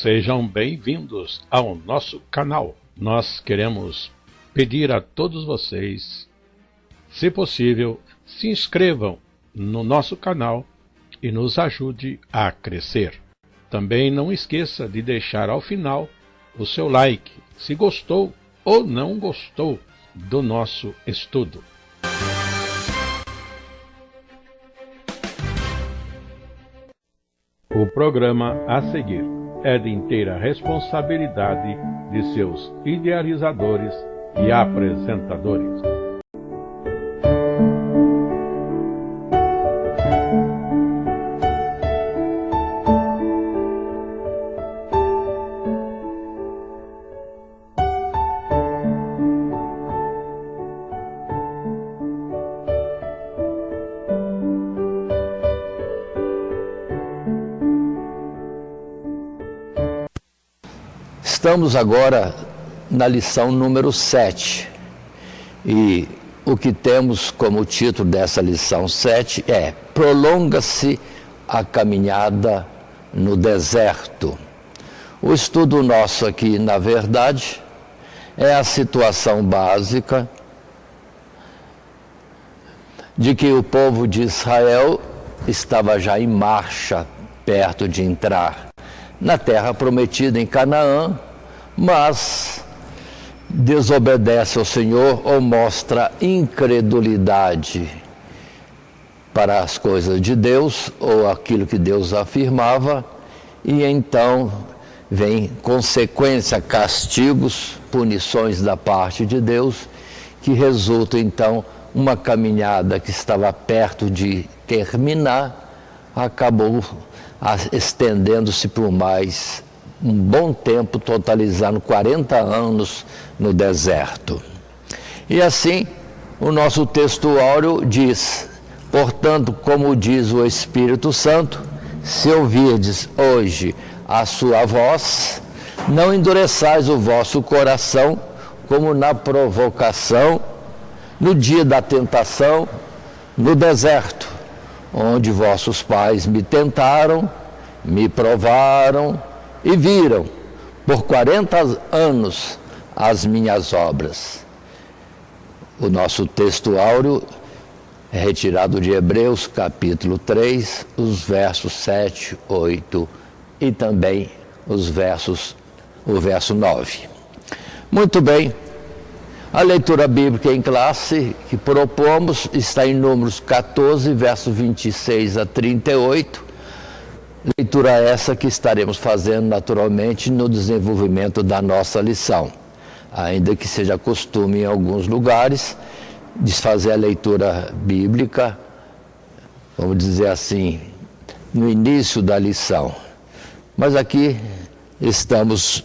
Sejam bem-vindos ao nosso canal. Nós queremos pedir a todos vocês, se possível, se inscrevam no nosso canal e nos ajude a crescer. Também não esqueça de deixar ao final o seu like, se gostou ou não gostou do nosso estudo. O programa a seguir é de inteira responsabilidade de seus idealizadores e apresentadores. Estamos agora na lição número 7 e o que temos como título dessa lição 7 é Prolonga-se a caminhada no deserto. O estudo nosso aqui, na verdade, é a situação básica de que o povo de Israel estava já em marcha, perto de entrar na terra prometida em Canaã, mas desobedece ao Senhor ou mostra incredulidade para as coisas de Deus ou aquilo que Deus afirmava, e então vem consequência, castigos, punições da parte de Deus, que resulta então uma caminhada que estava perto de terminar, acabou estendendo-se por mais um bom tempo, totalizando 40 anos no deserto. E assim, o nosso texto áureo diz: portanto, como diz o Espírito Santo, se ouvirdes hoje a sua voz, não endureçais o vosso coração, como na provocação, no dia da tentação, no deserto, onde vossos pais me tentaram, me provaram e viram por 40 anos as minhas obras. O nosso texto áureo é retirado de Hebreus capítulo 3, os versos 7, 8 e também o verso 9. Muito bem, a leitura bíblica em classe que propomos está em Números 14, versos 26 a 38, leitura essa que estaremos fazendo naturalmente no desenvolvimento da nossa lição, ainda que seja costume em alguns lugares de fazer a leitura bíblica, vamos dizer assim, no início da lição. Mas aqui estamos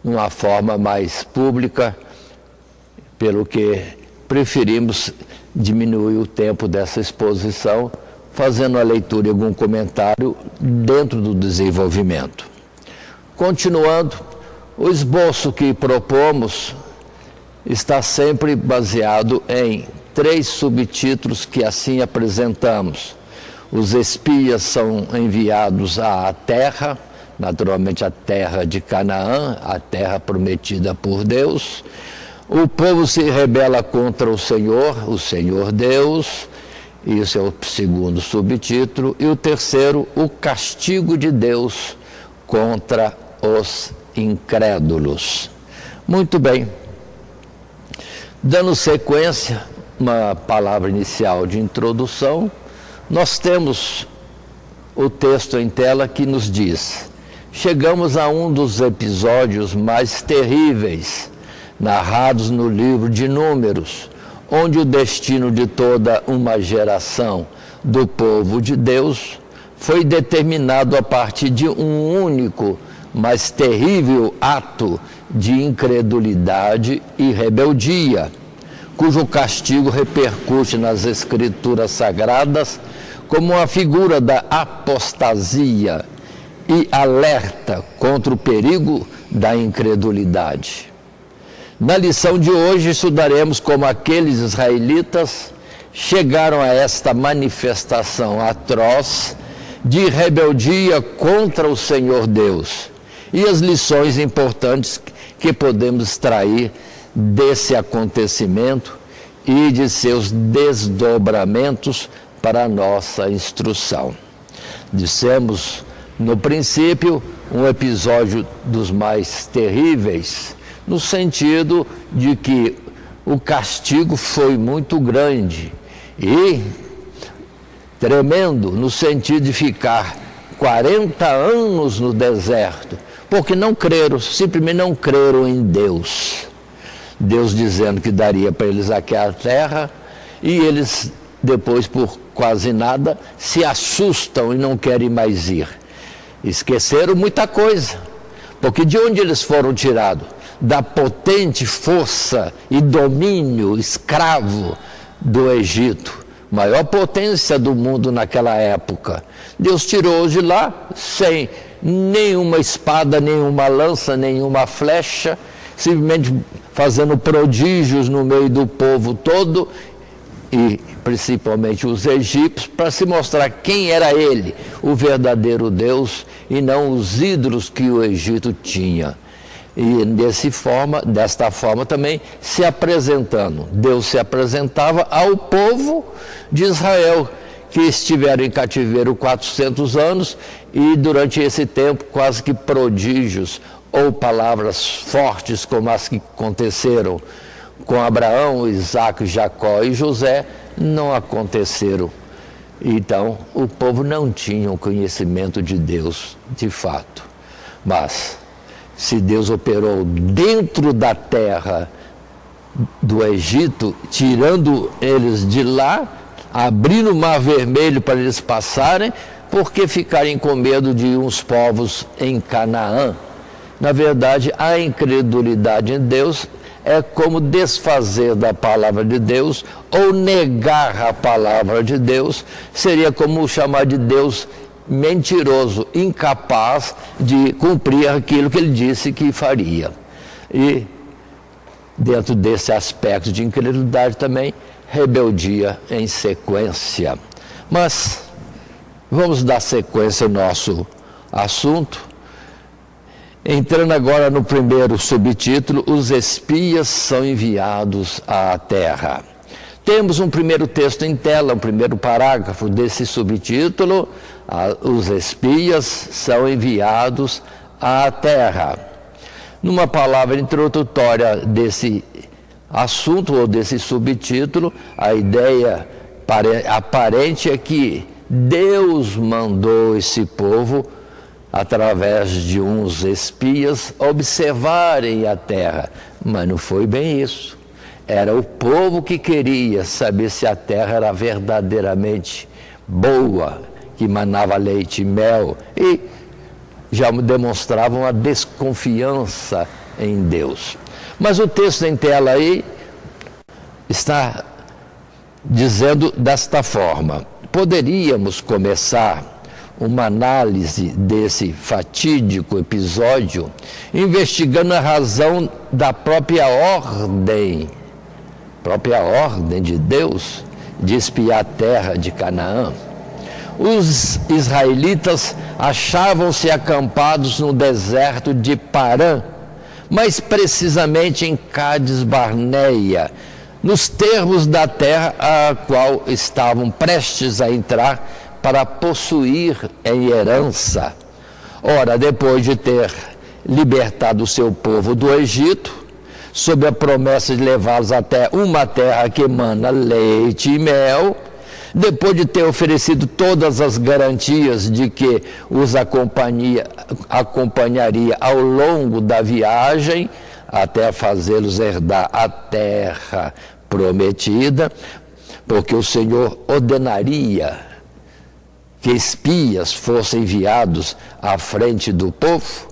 numa forma mais pública, pelo que preferimos diminuir o tempo dessa exposição, fazendo a leitura e algum comentário dentro do desenvolvimento. Continuando, o esboço que propomos está sempre baseado em 3 subtítulos que assim apresentamos. Os espias são enviados à terra, naturalmente a terra de Canaã, a terra prometida por Deus. O povo se rebela contra o Senhor Deus. Isso é o segundo subtítulo. E o terceiro, o castigo de Deus contra os incrédulos. Muito bem. Dando sequência, uma palavra inicial de introdução, nós temos o texto em tela que nos diz: chegamos a um dos episódios mais terríveis narrados no livro de Números, onde o destino de toda uma geração do povo de Deus foi determinado a partir de um único, mas terrível ato de incredulidade e rebeldia, cujo castigo repercute nas Escrituras Sagradas como uma figura da apostasia e alerta contra o perigo da incredulidade. Na lição de hoje estudaremos como aqueles israelitas chegaram a esta manifestação atroz de rebeldia contra o Senhor Deus e as lições importantes que podemos extrair desse acontecimento e de seus desdobramentos para a nossa instrução. Dissemos no princípio um episódio dos mais terríveis, no sentido de que o castigo foi muito grande e tremendo, no sentido de ficar 40 anos no deserto, porque não creram, simplesmente não creram em Deus. Deus dizendo que daria para eles aquela terra, e eles depois, por quase nada, se assustam e não querem mais ir. Esqueceram muita coisa, porque de onde eles foram tirados? Da potente força e domínio escravo do Egito, maior potência do mundo naquela época. Deus tirou-os de lá sem nenhuma espada, nenhuma lança, nenhuma flecha, simplesmente fazendo prodígios no meio do povo todo, e principalmente os egípcios, para se mostrar quem era ele, o verdadeiro Deus, e não os ídolos que o Egito tinha. E desta forma também se apresentando. Deus se apresentava ao povo de Israel, que estiveram em cativeiro 400 anos, e durante esse tempo quase que prodígios ou palavras fortes como as que aconteceram com Abraão, Isaac, Jacó e José, não aconteceram. Então, o povo não tinha o conhecimento de Deus, de fato. Mas, se Deus operou dentro da terra do Egito, tirando eles de lá, abrindo o Mar Vermelho para eles passarem, por que ficarem com medo de uns povos em Canaã? Na verdade, a incredulidade em Deus é como desfazer da palavra de Deus ou negar a palavra de Deus, seria como chamar de Deus mentiroso, incapaz de cumprir aquilo que ele disse que faria. E dentro desse aspecto de incredulidade também, rebeldia em sequência. Mas vamos dar sequência ao nosso assunto. Entrando agora no primeiro subtítulo, os espias são enviados à terra. Temos um primeiro texto em tela, um primeiro parágrafo desse subtítulo, os espias são enviados à terra. Numa palavra introdutória desse assunto ou desse subtítulo, a ideia aparente é que Deus mandou esse povo, através de uns espias, observarem a terra. Mas não foi bem isso. Era o povo que queria saber se a terra era verdadeiramente boa, que manava leite e mel, e já demonstravam a desconfiança em Deus. Mas o texto em tela aí está dizendo desta forma: poderíamos começar uma análise desse fatídico episódio, investigando a razão da própria ordem de Deus de espiar a terra de Canaã. Os israelitas achavam-se acampados no deserto de Parã, mais precisamente em Cádiz Barneia, nos termos da terra a qual estavam prestes a entrar para possuir em herança. Ora, depois de ter libertado o seu povo do Egito, sob a promessa de levá-los até uma terra que emana leite e mel, depois de ter oferecido todas as garantias de que os acompanharia ao longo da viagem, até fazê-los herdar a terra prometida, porque o Senhor ordenaria que espias fossem enviados à frente do povo,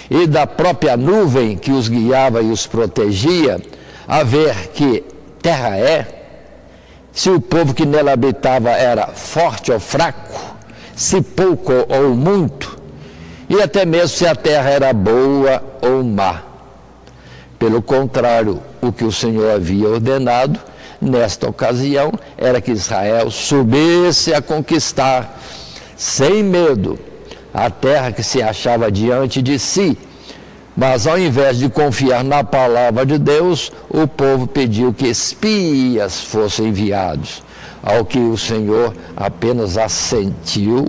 e da própria nuvem que os guiava e os protegia, a ver que terra é, se o povo que nela habitava era forte ou fraco, se pouco ou muito, e até mesmo se a terra era boa ou má. Pelo contrário, o que o Senhor havia ordenado nesta ocasião era que Israel subisse a conquistar, sem medo, a terra que se achava diante de si. Mas ao invés de confiar na palavra de Deus, o povo pediu que espias fossem enviados, ao que o Senhor apenas assentiu,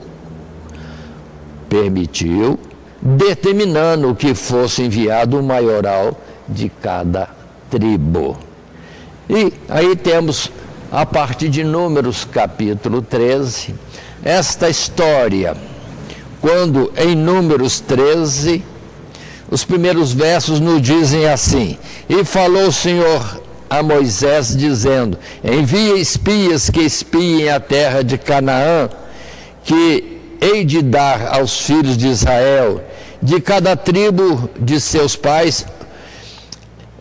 permitiu, determinando que fosse enviado um maioral de cada tribo. E aí temos, a partir de Números capítulo 13, esta história, quando em Números 13, os primeiros versos nos dizem assim: e falou o Senhor a Moisés, dizendo: envia espias que espiem a terra de Canaã, que hei de dar aos filhos de Israel, de cada tribo de seus pais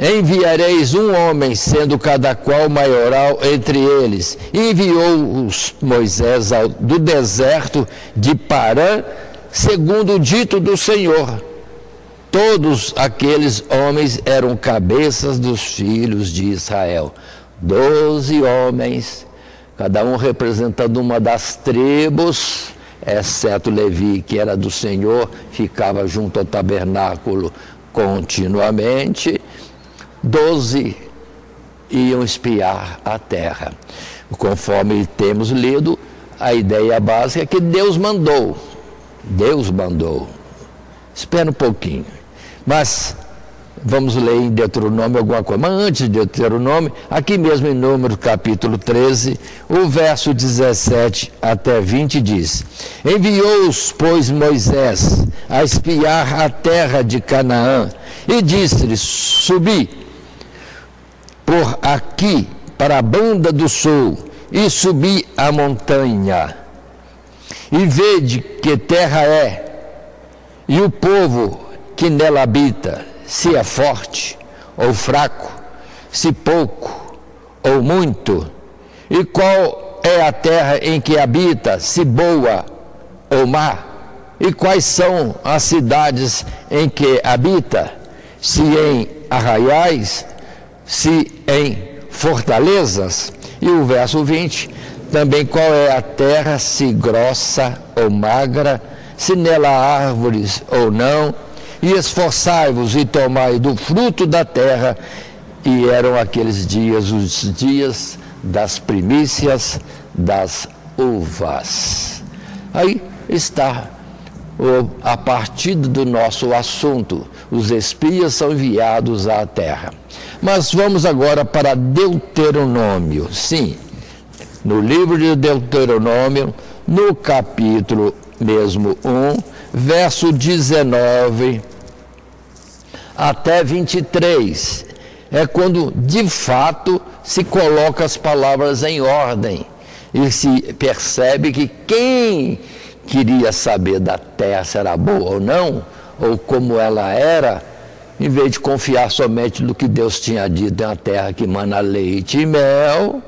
enviareis um homem, sendo cada qual maioral entre eles. Enviou-os Moisés do deserto de Parã, segundo o dito do Senhor. Todos aqueles homens eram cabeças dos filhos de Israel. 12 homens, cada um representando uma das tribos, exceto Levi, que era do Senhor, ficava junto ao tabernáculo continuamente. 12 iam espiar a terra. Conforme temos lido, a ideia básica é que Deus mandou. Deus mandou. Espera um pouquinho. Mas vamos ler em Deuteronômio alguma coisa. Mas antes de Deuteronômio, aqui mesmo em Números capítulo 13, o verso 17 até 20 diz: enviou-os, pois, Moisés a espiar a terra de Canaã, e disse-lhes: subi por aqui para a banda do sul, e subi a montanha, e vede que terra é, e o povo que nela habita, se é forte ou fraco, se pouco ou muito, e qual é a terra em que habita, se boa ou má, e quais são as cidades em que habita, se em arraiais, se em fortalezas. E o verso 20, também qual é a terra, se grossa ou magra, se nela há árvores ou não, e esforçai-vos e tomai do fruto da terra. E eram aqueles dias, os dias das primícias das uvas. Aí está a partir do nosso assunto, os espias são enviados à terra. Mas vamos agora para Deuteronômio. Sim, no livro de Deuteronômio, no capítulo mesmo 1, verso 19 até 23, é quando de fato se coloca as palavras em ordem e se percebe que quem queria saber da terra se era boa ou não, ou como ela era, em vez de confiar somente no que Deus tinha dito, é uma terra que mana leite e mel,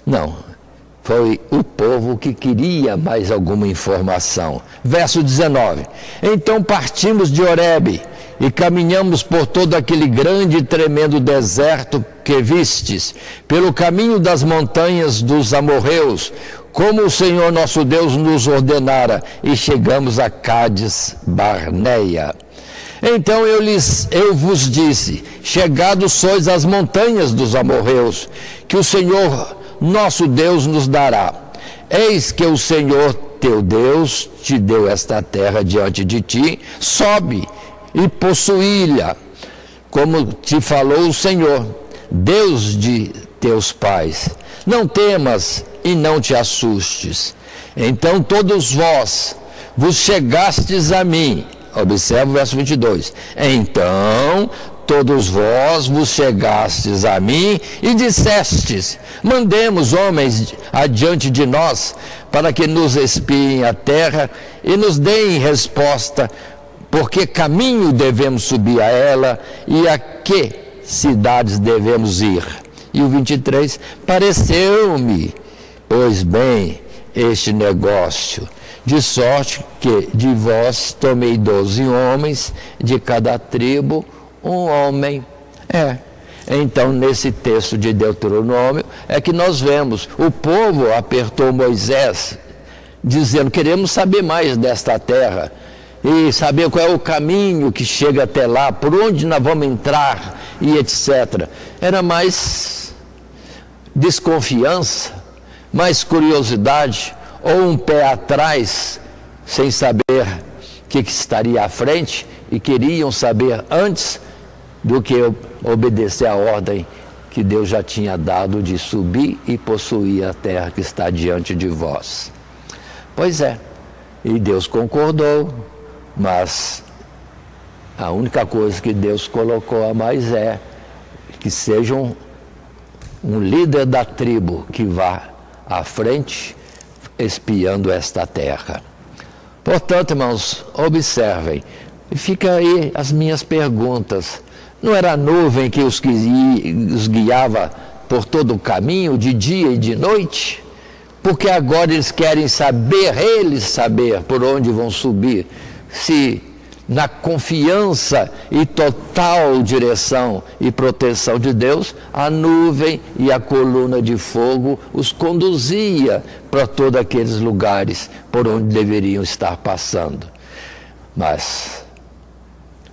não, foi o povo que queria mais alguma informação. Verso 19, então partimos de Horebe e caminhamos por todo aquele grande e tremendo deserto que vistes, pelo caminho das montanhas dos amorreus, como o Senhor nosso Deus nos ordenara, e chegamos a Cádiz Barneia. Então eu vos disse: chegados sois às montanhas dos amorreus, que o Senhor nosso Deus nos dará. Eis que o Senhor teu Deus te deu esta terra diante de ti, sobe e possuí-la, como te falou o Senhor, Deus de teus pais. Não temas e não te assustes. Então todos vós vos chegastes a mim. Observa o verso 22. Então todos vós vos chegastes a mim e dissestes: mandemos homens adiante de nós, para que nos espiem a terra e nos deem resposta, porque caminho devemos subir a ela e a que cidades devemos ir. E o 23, pareceu-me, pois bem, este negócio, de sorte que de vós tomei 12 homens, de cada tribo um homem. Então, nesse texto de Deuteronômio, é que nós vemos, o povo apertou Moisés, dizendo: queremos saber mais desta terra e saber qual é o caminho que chega até lá, por onde nós vamos entrar e etc. Era mais desconfiança, mais curiosidade, ou um pé atrás, sem saber o que estaria à frente, e queriam saber antes do que obedecer à ordem que Deus já tinha dado de subir e possuir a terra que está diante de vós. Pois é, e Deus concordou, mas a única coisa que Deus colocou a mais é que sejam um líder da tribo que vá à frente espiando esta terra. Portanto, irmãos, observem, e fica aí as minhas perguntas. Não era a nuvem que os guiava por todo o caminho, de dia e de noite? Porque agora eles querem saber por onde vão subir, se na confiança e total direção e proteção de Deus, a nuvem e a coluna de fogo os conduzia para todos aqueles lugares por onde deveriam estar passando. Mas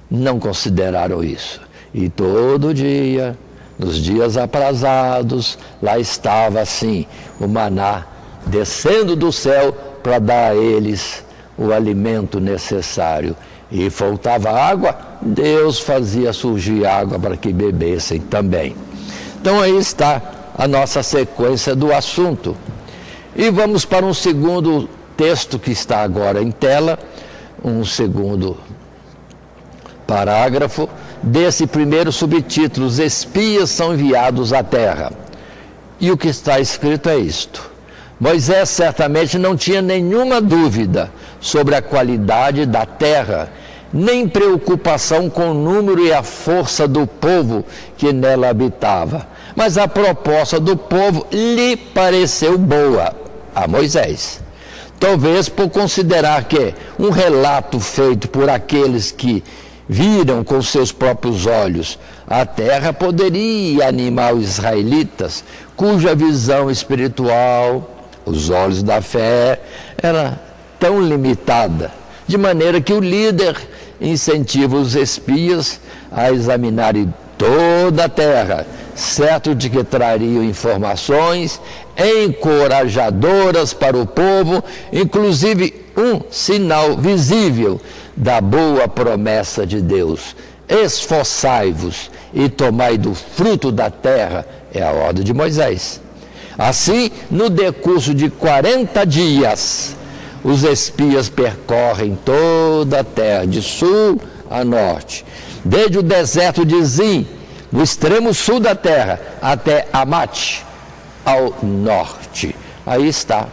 não consideraram isso. E todo dia, nos dias aprazados, lá estava assim, o maná descendo do céu para dar a eles o alimento necessário. E faltava água, Deus fazia surgir água para que bebessem também. Então aí está a nossa sequência do assunto. E vamos para um segundo texto que está agora em tela, um segundo parágrafo desse primeiro subtítulo: os espias são enviados à terra. E o que está escrito é isto: Moisés certamente não tinha nenhuma dúvida sobre a qualidade da terra, nem preocupação com o número e a força do povo que nela habitava. Mas a proposta do povo lhe pareceu boa a Moisés. Talvez por considerar que um relato feito por aqueles que viram com seus próprios olhos a terra poderia animar os israelitas, cuja visão espiritual, os olhos da fé, era tão limitada, de maneira que o líder incentiva os espias a examinarem toda a terra, certo de que trariam informações encorajadoras para o povo, inclusive um sinal visível da boa promessa de Deus: esforçai-vos e tomai do fruto da terra, é a ordem de Moisés. Assim, no decurso de 40 dias, os espias percorrem toda a terra, de sul a norte, desde o deserto de Zin, no extremo sul da terra, até Amate, ao norte. Aí está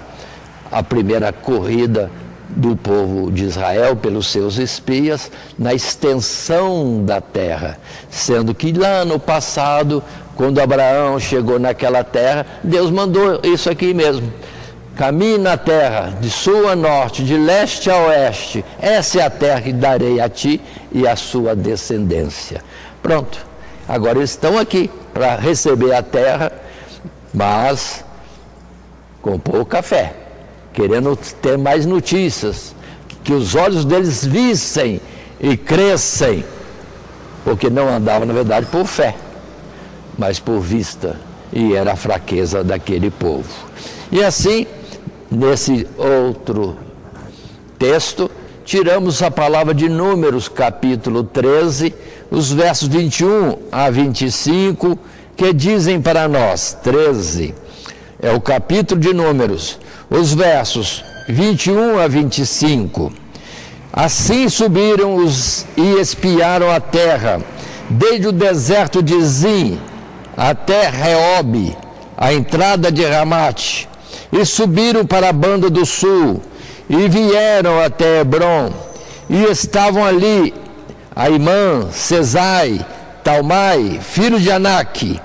a primeira corrida do povo de Israel pelos seus espias na extensão da terra, sendo que lá no passado, quando Abraão chegou naquela terra, Deus mandou isso aqui mesmo: caminhe na terra, de sul a norte, de leste a oeste, essa é a terra que darei a ti e à sua descendência. Pronto, agora eles estão aqui para receber a terra, mas com pouca fé, querendo ter mais notícias, que os olhos deles vissem e crescem, porque não andavam, na verdade, por fé, mas por vista, e era a fraqueza daquele povo. E assim, nesse outro texto, tiramos a palavra de Números, capítulo 13, os versos 21 a 25, que dizem para nós, 13, é o capítulo de Números, os versos 21 a 25. Assim subiram e espiaram a terra, desde o deserto de Zin até Reobe, a entrada de Ramate, e subiram para a banda do sul, e vieram até Hebron, e estavam ali Aimã, Sesai, Talmai, filho de Anak.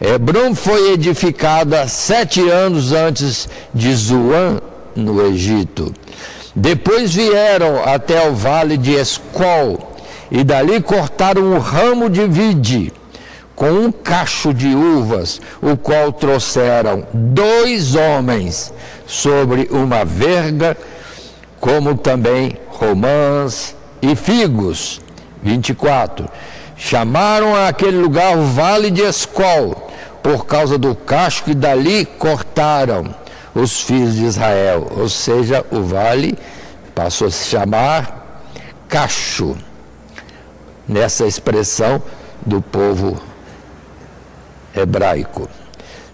Hebron foi edificada 7 anos antes de Zoan, no Egito. Depois vieram até o vale de Escol, e dali cortaram um ramo de vide, com um cacho de uvas, o qual trouxeram 2 homens sobre uma verga, como também romãs e figos. 24. Chamaram aquele lugar o Vale de Escol, por causa do cacho que dali cortaram os filhos de Israel. Ou seja, o vale passou a se chamar cacho, nessa expressão do povo hebraico.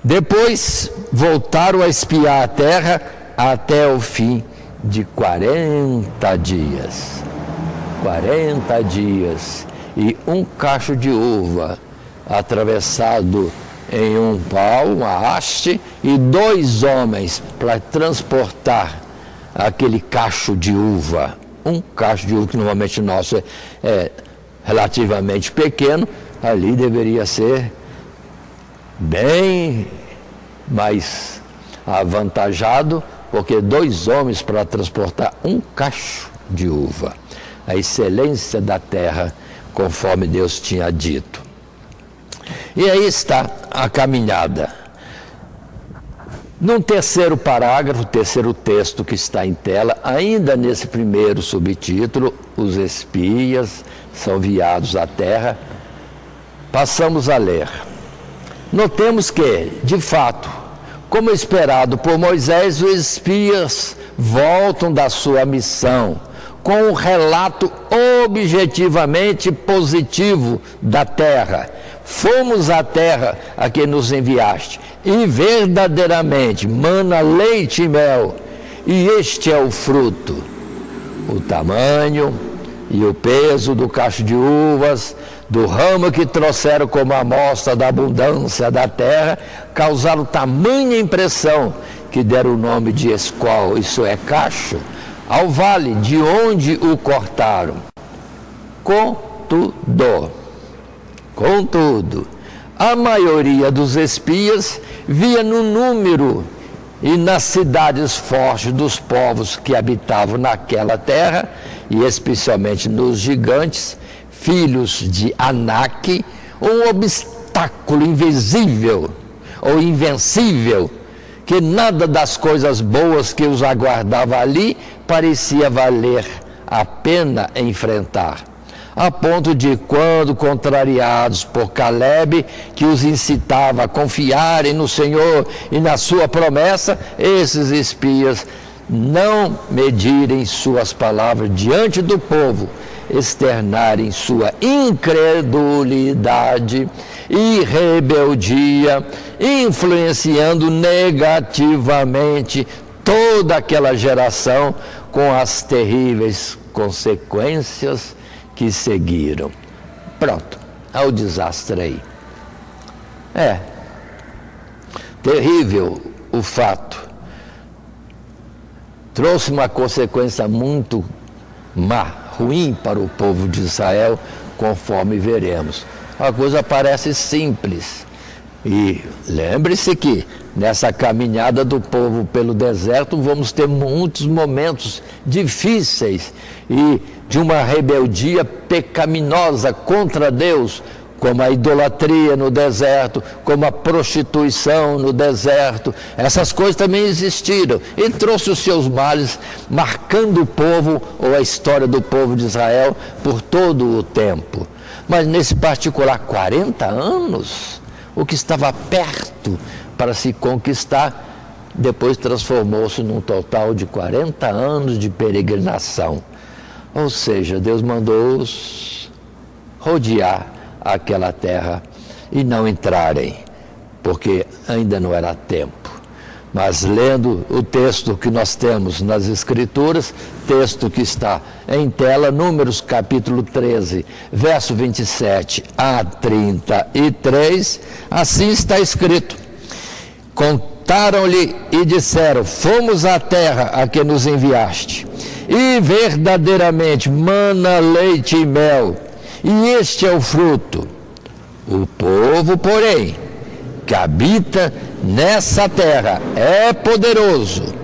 Depois voltaram a espiar a terra até o fim de 40 dias. 40 dias. E um cacho de uva atravessado em um pau, uma haste, e 2 homens para transportar aquele cacho de uva. Um cacho de uva que normalmente nosso é relativamente pequeno, ali deveria ser bem mais avantajado, porque 2 homens para transportar um cacho de uva. A excelência da terra, conforme Deus tinha dito. E aí está a caminhada. Num terceiro parágrafo, terceiro texto que está em tela, ainda nesse primeiro subtítulo, os espias são enviados à terra, passamos a ler. Notemos que, de fato, como esperado por Moisés, os espias voltam da sua missão com um relato objetivamente positivo da terra. Fomos à terra a que nos enviaste, e verdadeiramente mana leite e mel, e este é o fruto. O tamanho e o peso do cacho de uvas, do ramo que trouxeram como amostra da abundância da terra, causaram tamanha impressão que deram o nome de Escol, isso é cacho, ao vale de onde o cortaram. Contudo, a maioria dos espias via no número e nas cidades fortes dos povos que habitavam naquela terra, e especialmente nos gigantes, filhos de Anak, um obstáculo invisível ou invencível, que nada das coisas boas que os aguardava ali parecia valer a pena enfrentar. A ponto de, quando contrariados por Caleb, que os incitava a confiarem no Senhor e na sua promessa, esses espias não medirem suas palavras diante do povo, externarem sua incredulidade e rebeldia, influenciando negativamente toda aquela geração com as terríveis consequências que seguiram. Pronto, ao desastre aí. É terrível o fato. Trouxe uma consequência muito má, ruim para o povo de Israel, conforme veremos. A coisa parece simples. E lembre-se que nessa caminhada do povo pelo deserto vamos ter muitos momentos difíceis e de uma rebeldia pecaminosa contra Deus, como a idolatria no deserto, como a prostituição no deserto. Essas coisas também existiram e trouxe os seus males, marcando o povo ou a história do povo de Israel por todo o tempo. Mas nesse particular 40 anos, o que estava perto para se conquistar, depois transformou-se num total de 40 anos de peregrinação. Ou seja, Deus mandou-os rodear aquela terra e não entrarem, porque ainda não era tempo. Mas lendo o texto que nós temos nas Escrituras, texto que está em tela, Números capítulo 13, verso 27 a 33, assim está escrito: contaram-lhe e disseram: fomos à terra a que nos enviaste, e verdadeiramente mana leite e mel, e este é o fruto. O povo, porém, que habita nessa terra é poderoso,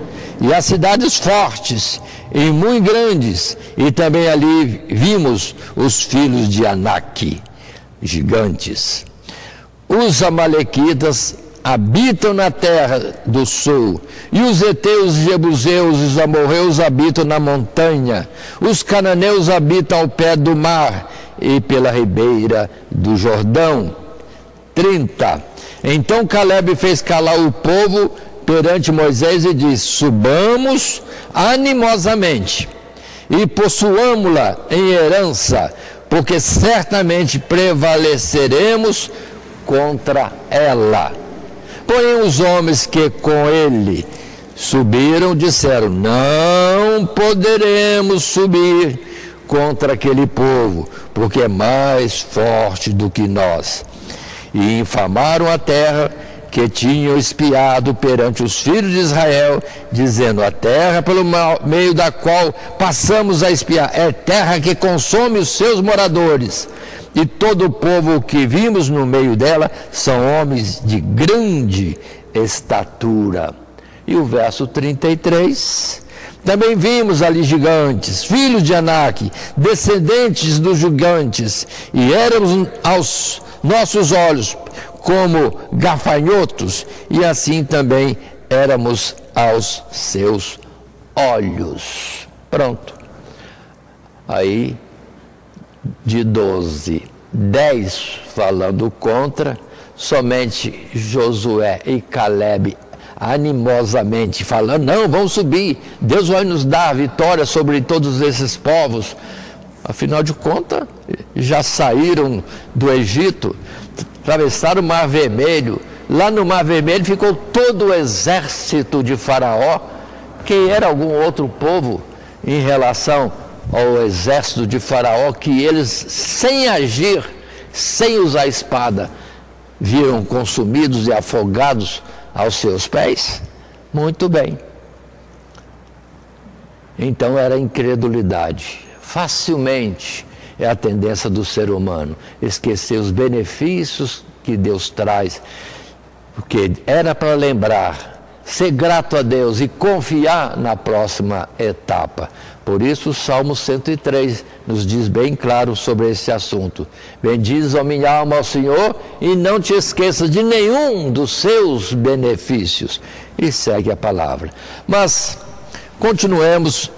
e as cidades fortes e muito grandes, e também ali vimos os filhos de Anak, gigantes. os amalequitas habitam na terra do sul, e os heteus, os jebuseus e os amorreus habitam na montanha, os cananeus habitam ao pé do mar e pela ribeira do Jordão. 30. Então Calebe fez calar o povo perante Moisés e disse: subamos animosamente e possuamo-la em herança, porque certamente prevaleceremos contra ela. Porém os homens que com ele subiram disseram: não poderemos subir contra aquele povo, porque é mais forte do que nós. E infamaram a terra que tinham espiado perante os filhos de Israel, dizendo: a terra pelo meio da qual passamos a espiar é terra que consome os seus moradores, e todo o povo que vimos no meio dela são homens de grande estatura. E o verso 33, também vimos ali gigantes, filhos de Anak, descendentes dos gigantes, e éramos aos nossos olhos como gafanhotos, e assim também éramos aos seus olhos. Pronto. Aí, de 12, 10 falando contra, somente Josué e Calebe animosamente falando: não, vamos subir, Deus vai nos dar a vitória sobre todos esses povos. Afinal de contas, já saíram do Egito, atravessaram o Mar Vermelho. Lá no Mar Vermelho ficou todo o exército de Faraó, que era algum outro povo em relação ao exército de Faraó, que eles, sem agir, sem usar espada, viram consumidos e afogados aos seus pés? Muito bem. Então era incredulidade. Facilmente é a tendência do ser humano esquecer os benefícios que Deus traz, porque era para lembrar, ser grato a Deus e confiar na próxima etapa. Por isso o Salmo 103 nos diz bem claro sobre esse assunto: bendize, ó minha alma, ao Senhor, e não te esqueças de nenhum dos seus benefícios. E segue a palavra. Mas continuemos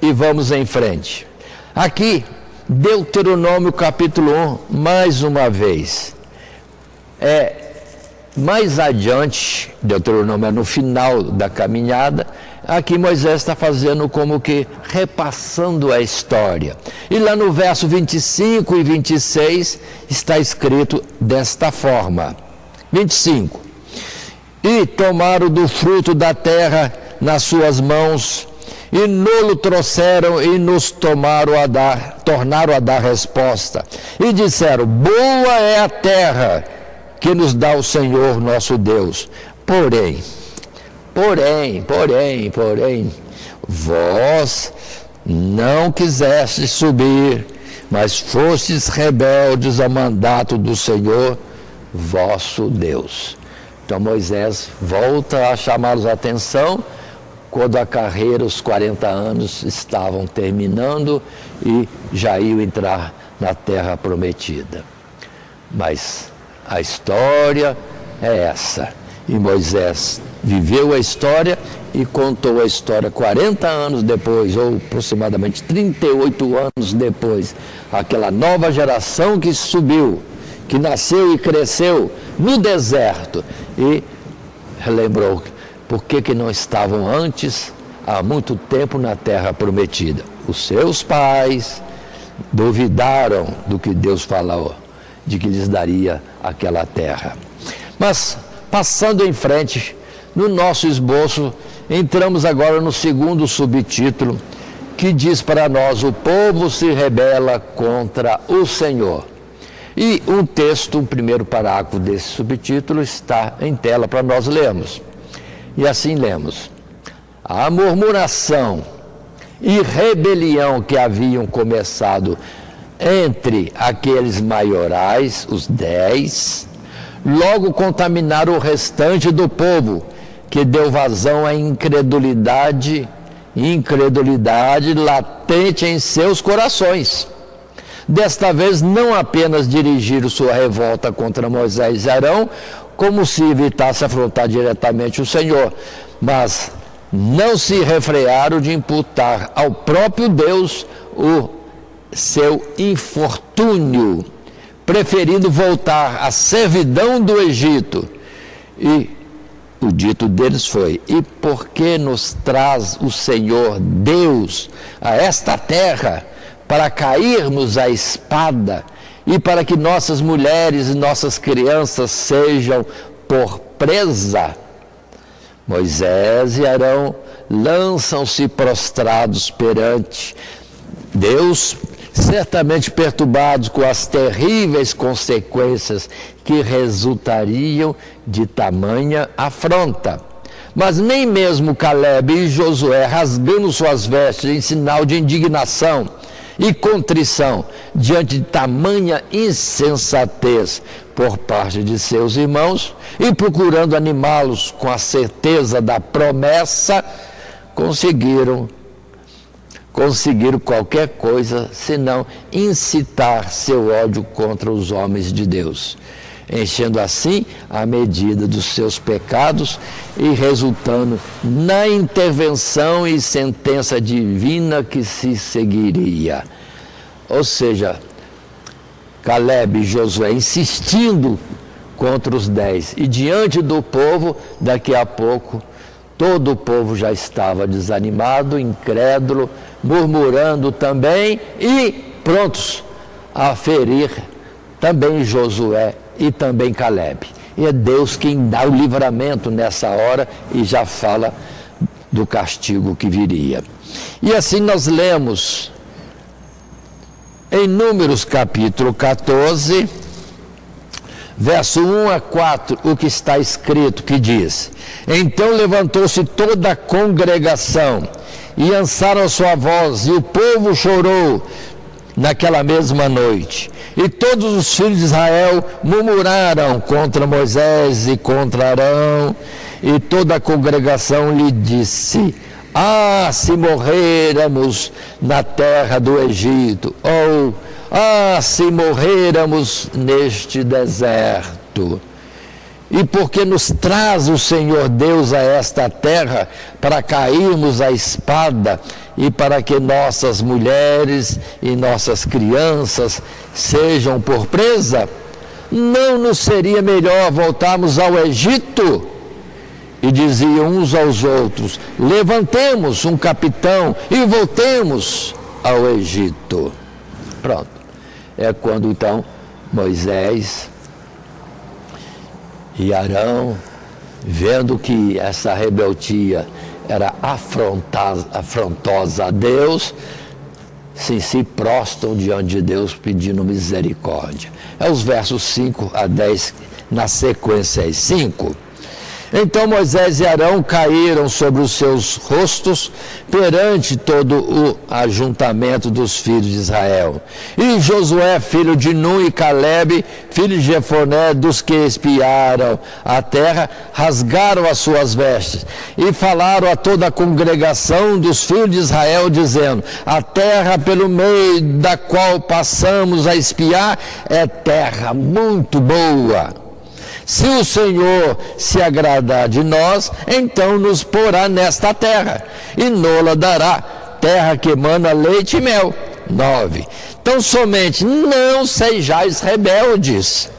e vamos em frente. Aqui, Deuteronômio capítulo 1, mais uma vez. Mais adiante, Deuteronômio é no final da caminhada, aqui Moisés está fazendo como que repassando a história. E lá no verso 25 e 26 está escrito desta forma: 25. E tomaram do fruto da terra nas suas mãos, e nolo trouxeram e nos tornaram a dar resposta. E disseram: boa é a terra que nos dá o Senhor nosso Deus. Porém, vós não quisestes subir, mas fostes rebeldes ao mandato do Senhor vosso Deus. Então Moisés volta a chamar a atenção quando a carreira, os 40 anos estavam terminando e já iam entrar na terra prometida. Mas a história é essa. E Moisés viveu a história e contou a história 40 anos depois, ou aproximadamente 38 anos depois. Aquela nova geração que subiu, que nasceu e cresceu no deserto, e lembrou por que não estavam antes, há muito tempo, na terra prometida. Os seus pais duvidaram do que Deus falou, de que lhes daria aquela terra. Mas, passando em frente, no nosso esboço, entramos agora no segundo subtítulo, que diz para nós: o povo se rebela contra o Senhor. E um texto, um primeiro parágrafo desse subtítulo está em tela para nós lermos. E assim lemos: a murmuração e rebelião que haviam começado entre aqueles maiorais, os 10, logo contaminaram o restante do povo, que deu vazão à incredulidade latente em seus corações. Desta vez, não apenas dirigiram sua revolta contra Moisés e Arão, como se evitasse afrontar diretamente o Senhor, mas não se refrearam de imputar ao próprio Deus o seu infortúnio, preferindo voltar à servidão do Egito. E o dito deles foi: e por que nos traz o Senhor Deus a esta terra para cairmos à espada e para que nossas mulheres e nossas crianças sejam por presa? Moisés e Arão lançam-se prostrados perante Deus, certamente perturbados com as terríveis consequências que resultariam de tamanha afronta. Mas nem mesmo Calebe e Josué, rasgando suas vestes em sinal de indignação e contrição diante de tamanha insensatez por parte de seus irmãos e procurando animá-los com a certeza da promessa, conseguiram qualquer coisa senão incitar seu ódio contra os homens de Deus, enchendo assim a medida dos seus pecados e resultando na intervenção e sentença divina que se seguiria. Ou seja, Calebe e Josué insistindo contra os 10, e diante do povo, daqui a pouco, todo o povo já estava desanimado, incrédulo, murmurando também e prontos a ferir também Josué e também Calebe. E é Deus quem dá o livramento nessa hora e já fala do castigo que viria. E assim nós lemos em Números capítulo 14, verso 1 a 4, o que está escrito, que diz: então levantou-se toda a congregação e alçaram a sua voz, e o povo chorou naquela mesma noite. E todos os filhos de Israel murmuraram contra Moisés e contra Arão, e toda a congregação lhe disse: ah, se morrêramos na terra do Egito, ou ah, se morrêramos neste deserto. E porque nos traz o Senhor Deus a esta terra para cairmos à espada e para que nossas mulheres e nossas crianças sejam por presa? Não nos seria melhor voltarmos ao Egito? E diziam uns aos outros: levantemos um capitão e voltemos ao Egito. Pronto. É quando então Moisés e Arão, vendo que essa rebeldia era afrontosa a Deus, se prostram diante de Deus pedindo misericórdia. É os versos 5 a 10, na sequência 5. Então Moisés e Arão caíram sobre os seus rostos perante todo o ajuntamento dos filhos de Israel. E Josué, filho de Nun, e Calebe, filho de Jefoné, dos que espiaram a terra, rasgaram as suas vestes e falaram a toda a congregação dos filhos de Israel, dizendo: a terra pelo meio da qual passamos a espiar é terra muito boa. Se o Senhor se agradar de nós, então nos porá nesta terra, e nola dará, terra que emana leite e mel. 9. Então somente não sejais rebeldes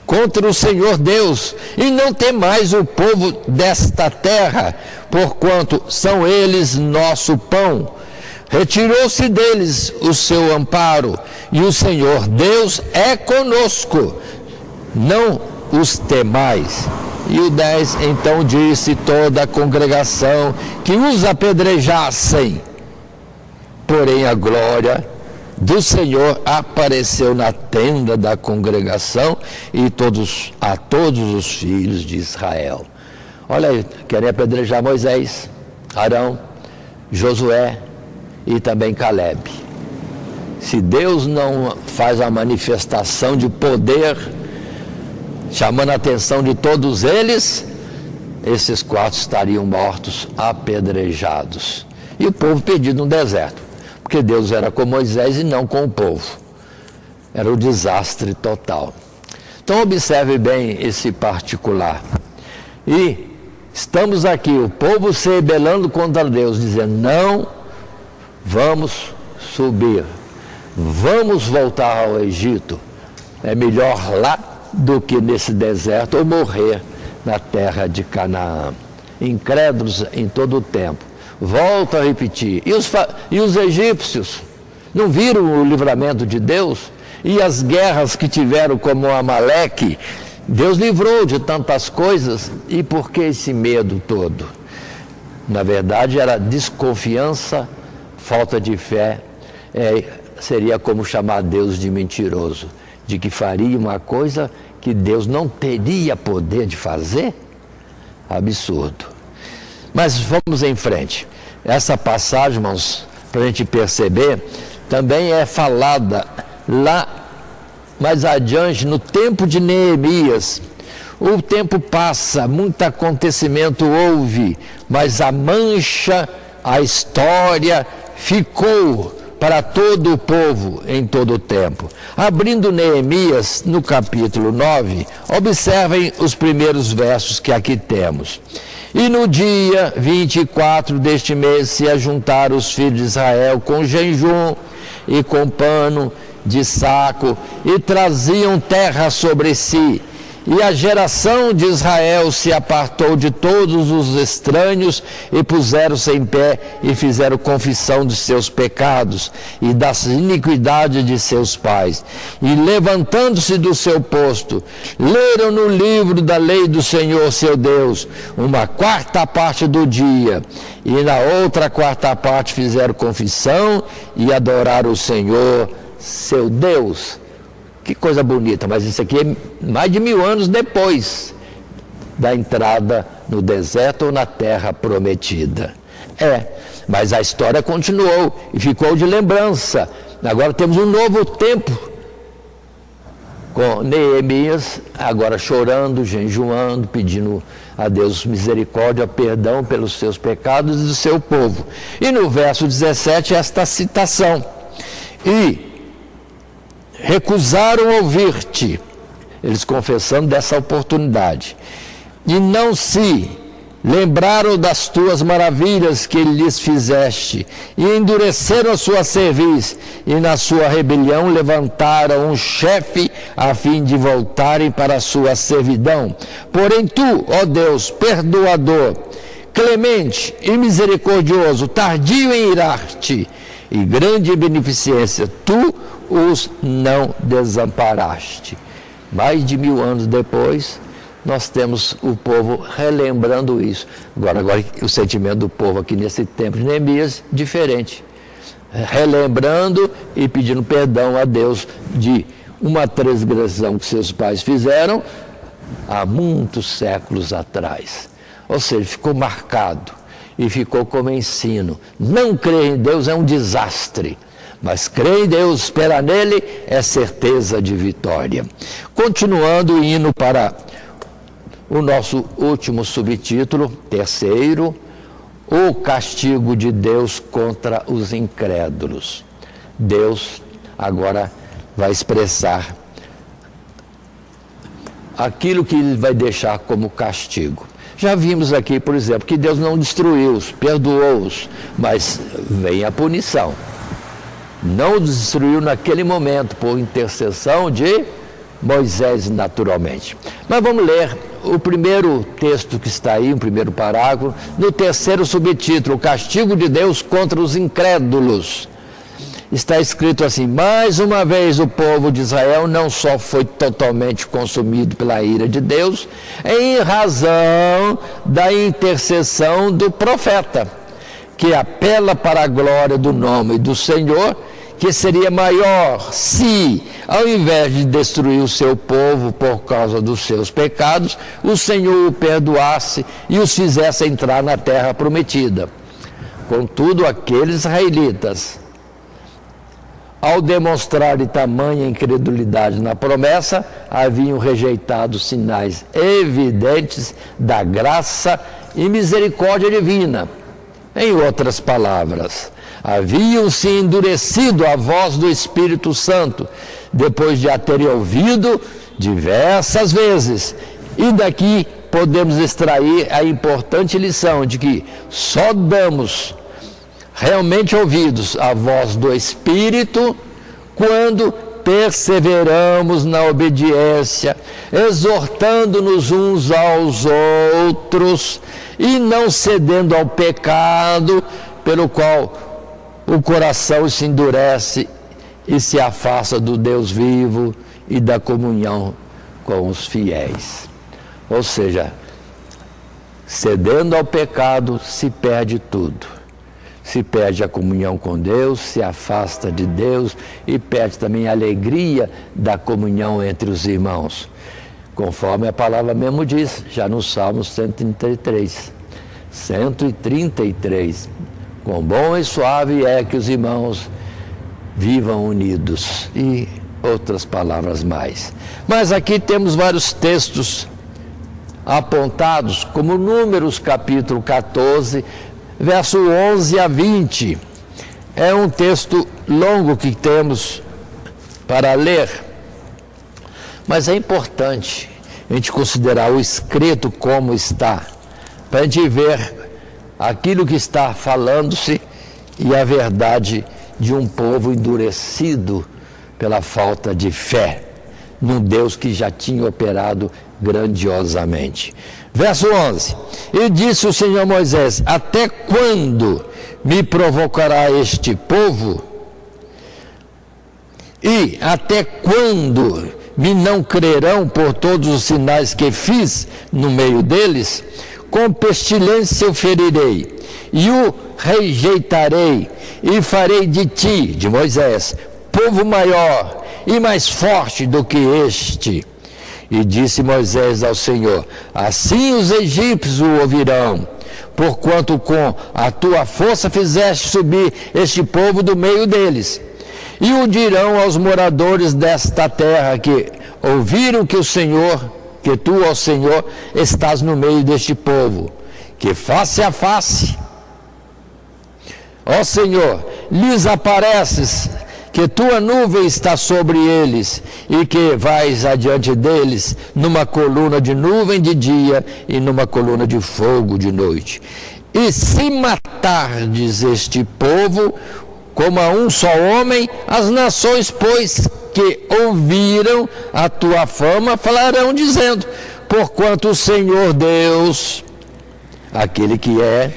contra o Senhor Deus, e não temais o povo desta terra, porquanto são eles nosso pão. Retirou-se deles o seu amparo, e o Senhor Deus é conosco. Não os temais. E o 10, então disse toda a congregação que os apedrejassem. Porém a glória do Senhor apareceu na tenda da congregação e a todos os filhos de Israel. Olha aí, querem apedrejar Moisés, Arão, Josué e também Calebe. Se Deus não faz a manifestação de poder, chamando a atenção de todos eles, esses 4 estariam mortos, apedrejados. E o povo perdido no deserto, porque Deus era com Moisés e não com o povo. Era o desastre total. Então observe bem esse particular. E estamos aqui, o povo se rebelando contra Deus, dizendo: não vamos subir, vamos voltar ao Egito. É melhor lá do que nesse deserto, ou morrer na terra de Canaã. Incrédulos em todo o tempo. Volto a repetir. E os egípcios não viram o livramento de Deus? E as guerras que tiveram como Amaleque? Deus livrou de tantas coisas. E por que esse medo todo? Na verdade era desconfiança, falta de fé. Seria como chamar Deus de mentiroso, de que faria uma coisa que Deus não teria poder de fazer? Absurdo. Mas vamos em frente. Essa passagem, irmãos, para a gente perceber, também é falada lá mais adiante, no tempo de Neemias. O tempo passa, muito acontecimento houve, mas a mancha, a história ficou para todo o povo em todo o tempo. Abrindo Neemias, no capítulo 9, observem os primeiros versos que aqui temos. E no dia 24 deste mês se ajuntaram os filhos de Israel com jejum e com pano de saco, e traziam terra sobre si. E a geração de Israel se apartou de todos os estranhos, e puseram-se em pé, e fizeram confissão de seus pecados, e das iniquidades de seus pais. E levantando-se do seu posto, leram no livro da lei do Senhor seu Deus, uma quarta parte do dia, e na outra quarta parte fizeram confissão, e adoraram o Senhor seu Deus. Que coisa bonita, mas isso aqui é mais de 1000 anos depois da entrada no deserto ou na terra prometida. Mas a história continuou e ficou de lembrança. Agora temos um novo tempo, com Neemias agora chorando, jejuando, pedindo a Deus misericórdia, perdão pelos seus pecados e do seu povo. E no verso 17, esta citação: e recusaram ouvir-te, eles confessando dessa oportunidade, e não se lembraram das tuas maravilhas que lhes fizeste, e endureceram a sua cerviz, e na sua rebelião levantaram um chefe a fim de voltarem para a sua servidão. Porém tu, ó Deus, perdoador, clemente e misericordioso, tardio em irar-te, e grande beneficência, tu os não desamparaste. Mais de 1000 anos depois, nós temos o povo relembrando isso. Agora o sentimento do povo aqui nesse tempo de Neemias, diferente. Relembrando e pedindo perdão a Deus de uma transgressão que seus pais fizeram há muitos séculos atrás. Ou seja, ficou marcado e ficou como ensino. Não crer em Deus é um desastre, mas crer em Deus, esperar nele, é certeza de vitória. Continuando, indo para o nosso último subtítulo, terceiro: o castigo de Deus contra os incrédulos. Deus agora vai expressar aquilo que ele vai deixar como castigo. Já vimos aqui, por exemplo, que Deus não destruiu-os, perdoou-os, mas vem a punição. Não os destruiu naquele momento, por intercessão de Moisés, naturalmente. Mas vamos ler o primeiro texto que está aí, o primeiro parágrafo, no terceiro subtítulo: o castigo de Deus contra os incrédulos. Está escrito assim: mais uma vez o povo de Israel não só foi totalmente consumido pela ira de Deus, em razão da intercessão do profeta, que apela para a glória do nome do Senhor, que seria maior se, ao invés de destruir o seu povo por causa dos seus pecados, o Senhor o perdoasse e os fizesse entrar na terra prometida. Contudo, aqueles israelitas, ao demonstrarem tamanha incredulidade na promessa, haviam rejeitado sinais evidentes da graça e misericórdia divina. Em outras palavras, haviam se endurecido à voz do Espírito Santo, depois de a terem ouvido diversas vezes. E daqui podemos extrair a importante lição de que só damos realmente ouvidos à voz do Espírito quando perseveramos na obediência, exortando-nos uns aos outros e não cedendo ao pecado, pelo qual o coração se endurece e se afasta do Deus vivo e da comunhão com os fiéis. Ou seja, cedendo ao pecado se perde tudo. Se perde a comunhão com Deus, se afasta de Deus e perde também a alegria da comunhão entre os irmãos. Conforme a palavra mesmo diz, já no Salmo 133. Quão bom e suave é que os irmãos vivam unidos. E outras palavras mais. Mas aqui temos vários textos apontados, como Números capítulo 14, verso 11 a 20. É um texto longo que temos para ler, mas é importante a gente considerar o escrito como está, para a gente ver aquilo que está falando-se e a verdade de um povo endurecido pela falta de fé num Deus que já tinha operado grandiosamente. Verso 11: E disse o Senhor a Moisés: Até quando me provocará este povo? E até quando me não crerão por todos os sinais que fiz no meio deles? Com pestilência o ferirei, e o rejeitarei, e farei de ti, de Moisés, povo maior e mais forte do que este. E disse Moisés ao Senhor: Assim os egípcios o ouvirão, porquanto com a tua força fizeste subir este povo do meio deles. E o dirão aos moradores desta terra que ouviram que tu, ó Senhor, estás no meio deste povo, que face a face, ó Senhor, lhes apareces, que tua nuvem está sobre eles, e que vais adiante deles numa coluna de nuvem de dia e numa coluna de fogo de noite. E se matardes este povo como a um só homem, as nações, pois, que ouviram a tua fama, falarão dizendo: porquanto o Senhor Deus, aquele que é,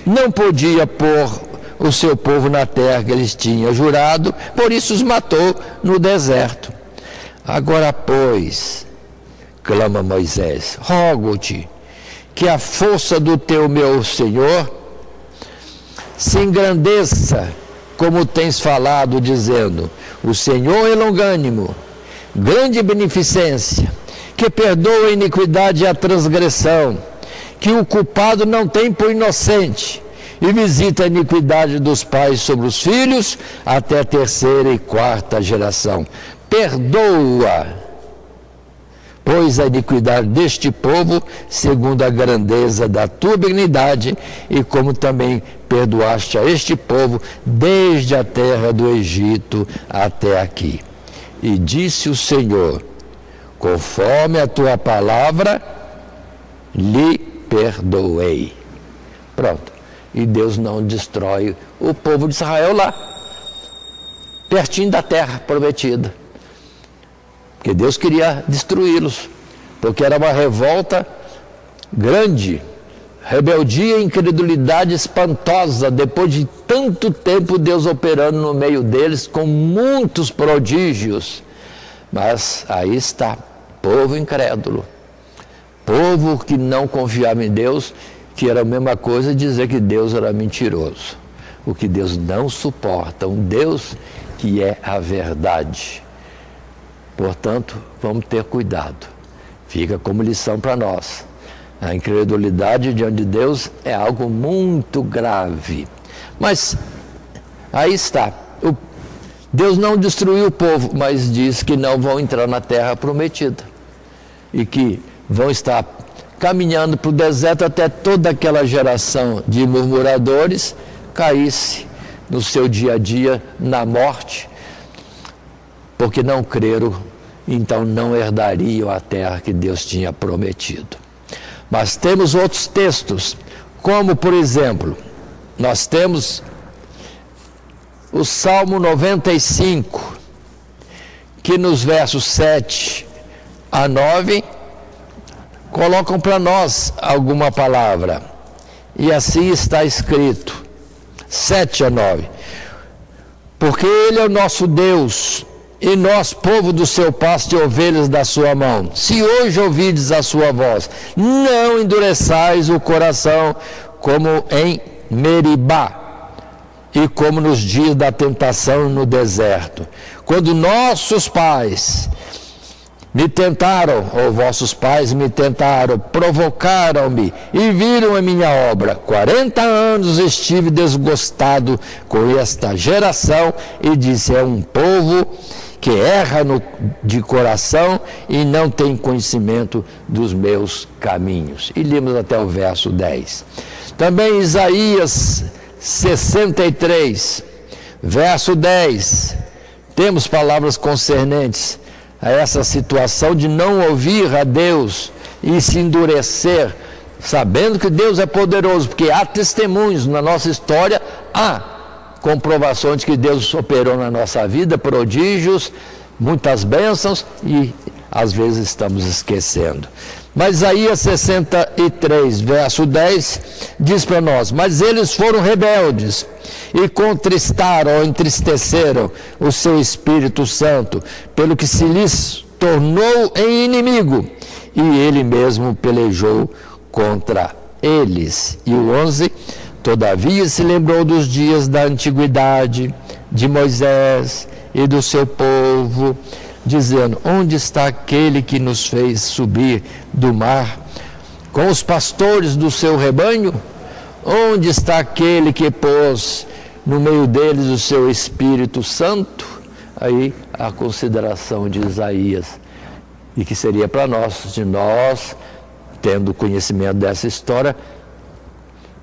não podia pôr o seu povo na terra que eles tinham jurado, por isso os matou no deserto. Agora, pois, clama Moisés, rogo-te que a força do teu meu Senhor se engrandeça, como tens falado, dizendo: o Senhor é longânimo, grande beneficência, que perdoa a iniquidade e a transgressão, que o culpado não tem por inocente, e visita a iniquidade dos pais sobre os filhos, até a terceira e quarta geração. Perdoa, pois, a iniquidade deste povo, segundo a grandeza da tua benignidade, e como também perdoaste a este povo, desde a terra do Egito até aqui. E disse o Senhor: conforme a tua palavra, lhe perdoei. Pronto. E Deus não destrói o povo de Israel lá, pertinho da terra prometida. Porque Deus queria destruí-los, porque era uma revolta grande, rebeldia e incredulidade espantosa. Depois de tanto tempo, Deus operando no meio deles com muitos prodígios. Mas aí está, povo incrédulo, povo que não confiava em Deus, que era a mesma coisa dizer que Deus era mentiroso. O que Deus não suporta, um Deus que é a verdade. Portanto, vamos ter cuidado. Fica como lição para nós. A incredulidade diante de Deus é algo muito grave. Mas aí está. Deus não destruiu o povo, mas diz que não vão entrar na terra prometida. E que vão estar caminhando para o deserto até toda aquela geração de murmuradores caísse no seu dia a dia na morte, porque não creram, então não herdariam a terra que Deus tinha prometido. Mas temos outros textos, como por exemplo, nós temos o Salmo 95, que nos versos 7 a 9, colocam para nós alguma palavra. E assim está escrito, 7 a 9. Porque Ele é o nosso Deus, e nós, povo do seu pasto e ovelhas da sua mão. Se hoje ouvides a sua voz, não endureçais o coração como em Meribá, e como nos dias da tentação no deserto, quando nossos pais me tentaram, ou vossos pais me tentaram, provocaram-me e viram a minha obra. 40 anos estive desgostado com esta geração e disse, é um povo que erra de coração e não tem conhecimento dos meus caminhos. E lemos até o verso 10. Também Isaías 63, verso 10, temos palavras concernentes a essa situação de não ouvir a Deus e se endurecer, sabendo que Deus é poderoso, porque há testemunhos na nossa história, há comprovações de que Deus operou na nossa vida, prodígios, muitas bênçãos, e às vezes estamos esquecendo. Mas Isaías 63, verso 10, diz para nós, mas eles foram rebeldes e contristaram ou entristeceram o seu Espírito Santo, pelo que se lhes tornou em inimigo, e ele mesmo pelejou contra eles. E o 11, todavia se lembrou dos dias da antiguidade, de Moisés e do seu povo, dizendo, onde está aquele que nos fez subir do mar com os pastores do seu rebanho? Onde está aquele que pôs no meio deles o seu Espírito Santo? Aí a consideração de Isaías, e que seria para nós, de nós, tendo conhecimento dessa história,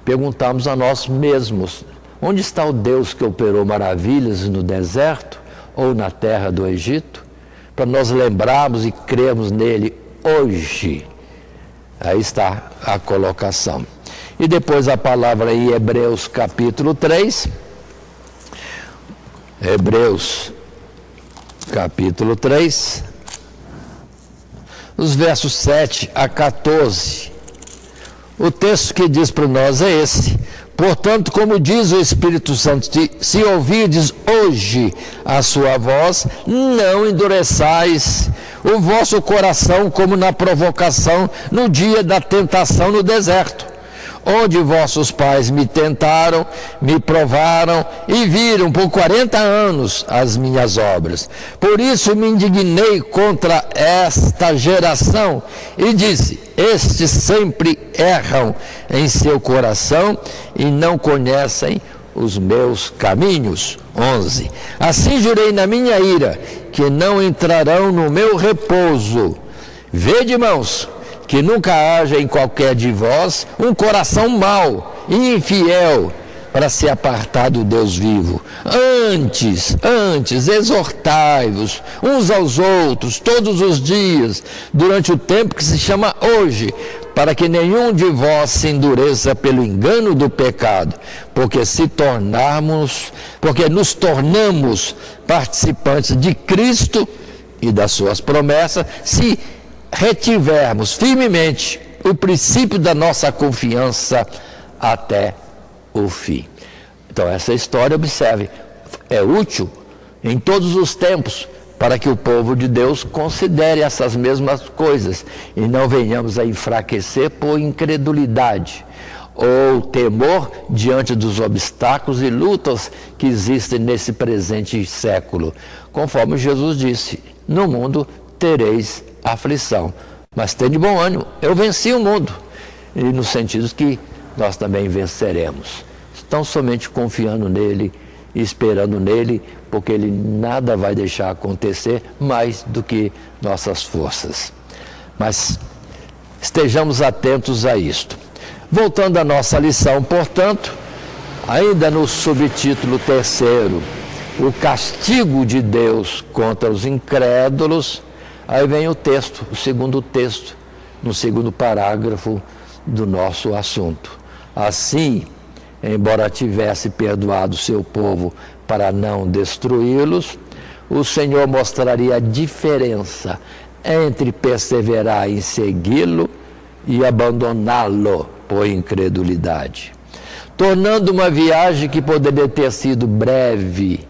perguntarmos a nós mesmos, onde está o Deus que operou maravilhas no deserto ou na terra do Egito? Para nós lembrarmos e crermos nele hoje. Aí está a colocação. E depois a palavra em Hebreus capítulo 3. Hebreus capítulo 3. Os versos 7 a 14. O texto que diz para nós é esse. Portanto, como diz o Espírito Santo, se ouvirdes hoje a sua voz, não endureçais o vosso coração como na provocação no dia da tentação no deserto, onde vossos pais me tentaram, me provaram e viram por 40 anos as minhas obras. Por isso me indignei contra esta geração e disse, estes sempre erram em seu coração e não conhecem os meus caminhos. 11. Assim jurei na minha ira, que não entrarão no meu repouso. Vede, irmãos, que nunca haja em qualquer de vós um coração mau e infiel para se apartar do Deus vivo. Antes, exortai-vos uns aos outros todos os dias, durante o tempo que se chama hoje, para que nenhum de vós se endureça pelo engano do pecado, porque nos tornamos participantes de Cristo e das suas promessas, se retivermos firmemente o princípio da nossa confiança até o fim. Então essa história, observe, é útil em todos os tempos para que o povo de Deus considere essas mesmas coisas e não venhamos a enfraquecer por incredulidade ou temor diante dos obstáculos e lutas que existem nesse presente século. Conforme Jesus disse, no mundo tereis aflição, mas tenha de bom ânimo, eu venci o mundo, e no sentido que nós também venceremos. Estão somente confiando nele, esperando nele, porque ele nada vai deixar acontecer mais do que nossas forças. Mas estejamos atentos a isto. Voltando à nossa lição, portanto, ainda no subtítulo 3, o castigo de Deus contra os incrédulos, aí vem o texto, o segundo texto, no segundo parágrafo do nosso assunto. Assim, embora tivesse perdoado seu povo para não destruí-los, o Senhor mostraria a diferença entre perseverar em segui-lo e abandoná-lo por incredulidade, tornando uma viagem que poderia ter sido breve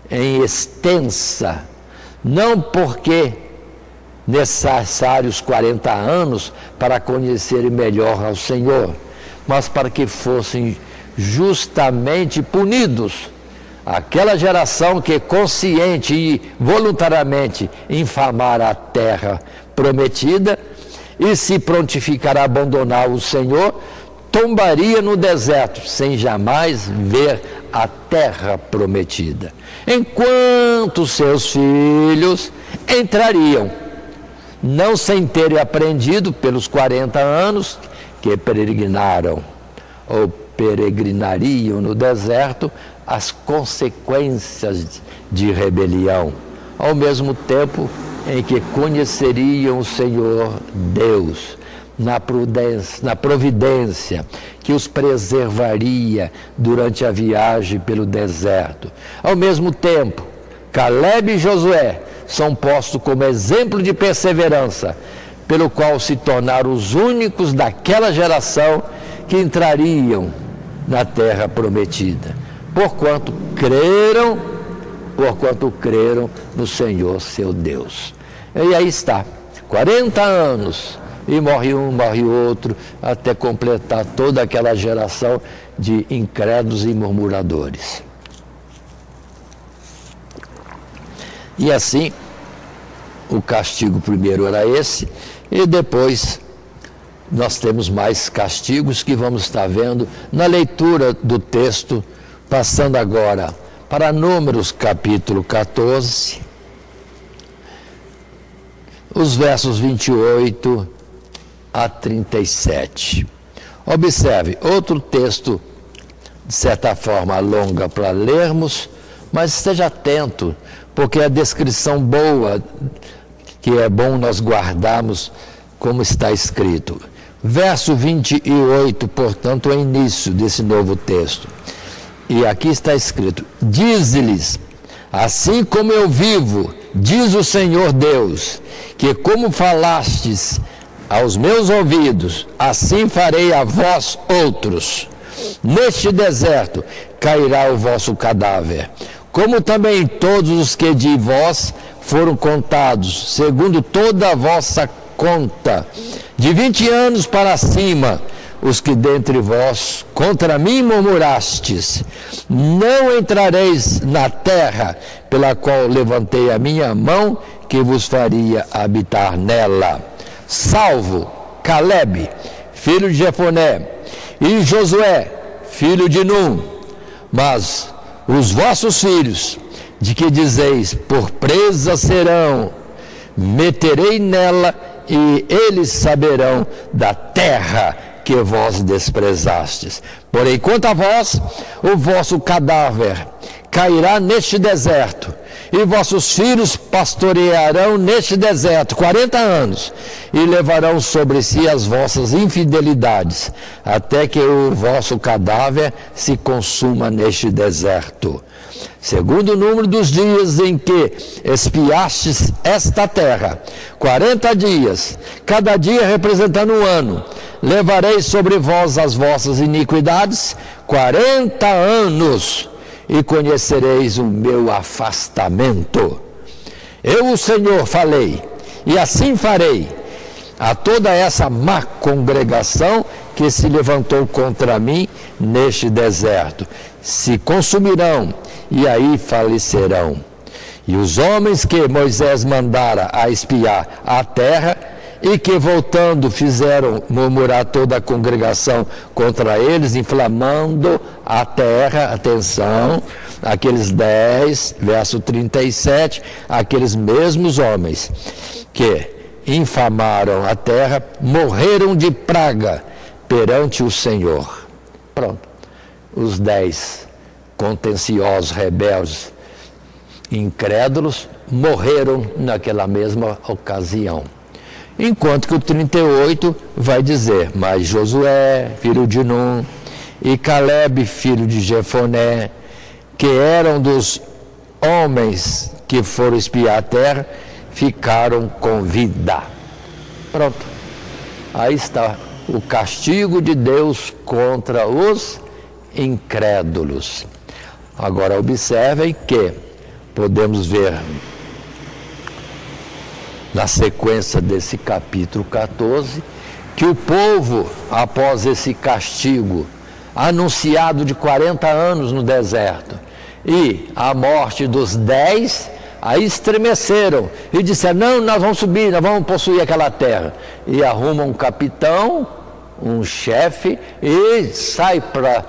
em extensa, não porque necessários 40 anos para conhecerem melhor ao Senhor, mas para que fossem justamente punidos aquela geração que consciente e voluntariamente infamara a terra prometida e se prontificar a abandonar o Senhor, tombaria no deserto sem jamais ver a terra prometida, enquanto seus filhos entrariam, não sem terem aprendido pelos 40 anos que peregrinaram ou peregrinariam no deserto as consequências de rebelião, ao mesmo tempo em que conheceriam o Senhor Deus na providência que os preservaria durante a viagem pelo deserto. Ao mesmo tempo, Caleb e Josué são postos como exemplo de perseverança, pelo qual se tornaram os únicos daquela geração que entrariam na terra prometida, porquanto creram no Senhor seu Deus. E aí está, 40 anos, e morre um, morre outro, até completar toda aquela geração de incrédulos e murmuradores. E assim, o castigo primeiro era esse, e depois nós temos mais castigos que vamos estar vendo na leitura do texto, passando agora para Números capítulo 14, os versos 28 a 37. Observe, outro texto, de certa forma, longa para lermos, mas esteja atento, porque é a descrição boa, que é bom nós guardarmos como está escrito. Verso 28, portanto, é o início desse novo texto. E aqui está escrito: dize-lhes, assim como eu vivo, diz o Senhor Deus, que como falastes aos meus ouvidos, assim farei a vós outros. Neste deserto cairá o vosso cadáver, como também todos os que de vós foram contados, segundo toda a vossa conta, de 20 anos para cima, os que dentre vós contra mim murmurastes. Não entrareis na terra pela qual levantei a minha mão, que vos faria habitar nela, salvo Caleb, filho de Jefoné, e Josué, filho de Num. Mas os vossos filhos, de que dizeis, por presa serão, meterei nela, e eles saberão da terra que vós desprezastes. Porém, quanto a vós, o vosso cadáver cairá neste deserto, e vossos filhos pastorearão neste deserto 40 anos, e levarão sobre si as vossas infidelidades, até que o vosso cadáver se consuma neste deserto. Segundo o número dos dias em que espiastes esta terra, 40 dias, cada dia representando um ano, levarei sobre vós as vossas iniquidades 40 anos, e conhecereis o meu afastamento. Eu, o Senhor, falei, e assim farei a toda essa má congregação que se levantou contra mim neste deserto. Se consumirão, e aí falecerão. E os homens que Moisés mandara a espiar a terra, e que voltando fizeram murmurar toda a congregação contra eles, inflamando a terra, atenção, aqueles 10, verso 37, aqueles mesmos homens que infamaram a terra, morreram de praga perante o Senhor. Pronto, os 10 contenciosos rebeldes incrédulos morreram naquela mesma ocasião. Enquanto que o 38 vai dizer, mas Josué, filho de Num, e Caleb, filho de Jefoné, que eram dos homens que foram espiar a terra, ficaram com vida. Pronto. Aí está o castigo de Deus contra os incrédulos. Agora observem que podemos ver na sequência desse capítulo 14 que o povo, após esse castigo anunciado de 40 anos no deserto e a morte dos 10, aí estremeceram e disseram, não, nós vamos subir, nós vamos possuir aquela terra. E arrumam um capitão, um chefe e sai para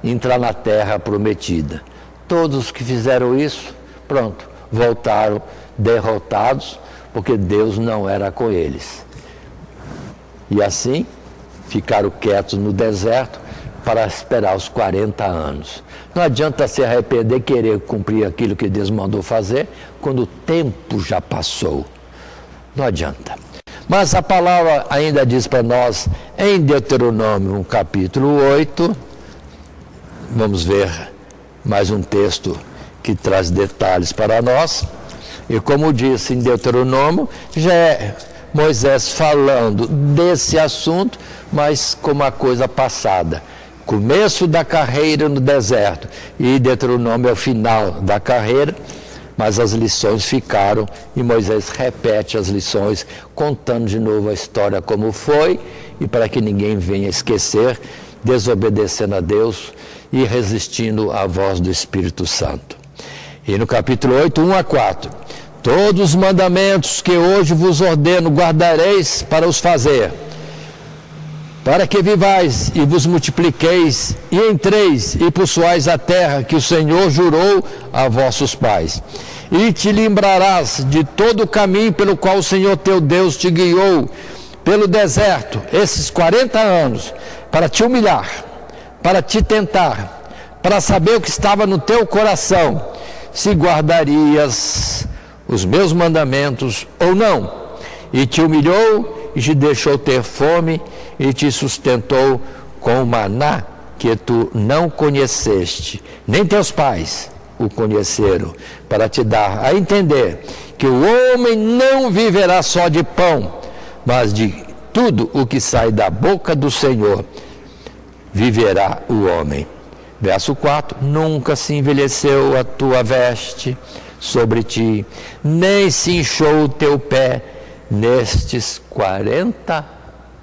entrar na terra prometida. Todos que fizeram isso, pronto, voltaram derrotados, porque Deus não era com eles. E assim, ficaram quietos no deserto para esperar os 40 anos. Não adianta se arrepender, querer cumprir aquilo que Deus mandou fazer, quando o tempo já passou. Não adianta. Mas a palavra ainda diz para nós, em Deuteronômio, capítulo 8, vamos ver mais um texto que traz detalhes para nós. E como disse em Deuteronômio, já é Moisés falando desse assunto, mas como uma coisa passada. Começo da carreira no deserto, e Deuteronômio é o final da carreira, mas as lições ficaram, e Moisés repete as lições, contando de novo a história como foi, e para que ninguém venha esquecer, desobedecendo a Deus e resistindo à voz do Espírito Santo. E no capítulo 8, 1 a 4, todos os mandamentos que hoje vos ordeno guardareis para os fazer, para que vivais e vos multipliqueis e entreis e possuais a terra que o Senhor jurou a vossos pais. E te lembrarás de todo o caminho pelo qual o Senhor teu Deus te guiou pelo deserto, esses 40 anos, para te humilhar, para te tentar, para saber o que estava no teu coração, se guardarias os meus mandamentos ou não. E te humilhou e te deixou ter fome e te sustentou com o maná que tu não conheceste, nem teus pais o conheceram, para te dar a entender que o homem não viverá só de pão, mas de tudo o que sai da boca do Senhor viverá o homem. Verso 4, nunca se envelheceu a tua veste sobre ti, nem se inchou o teu pé nestes 40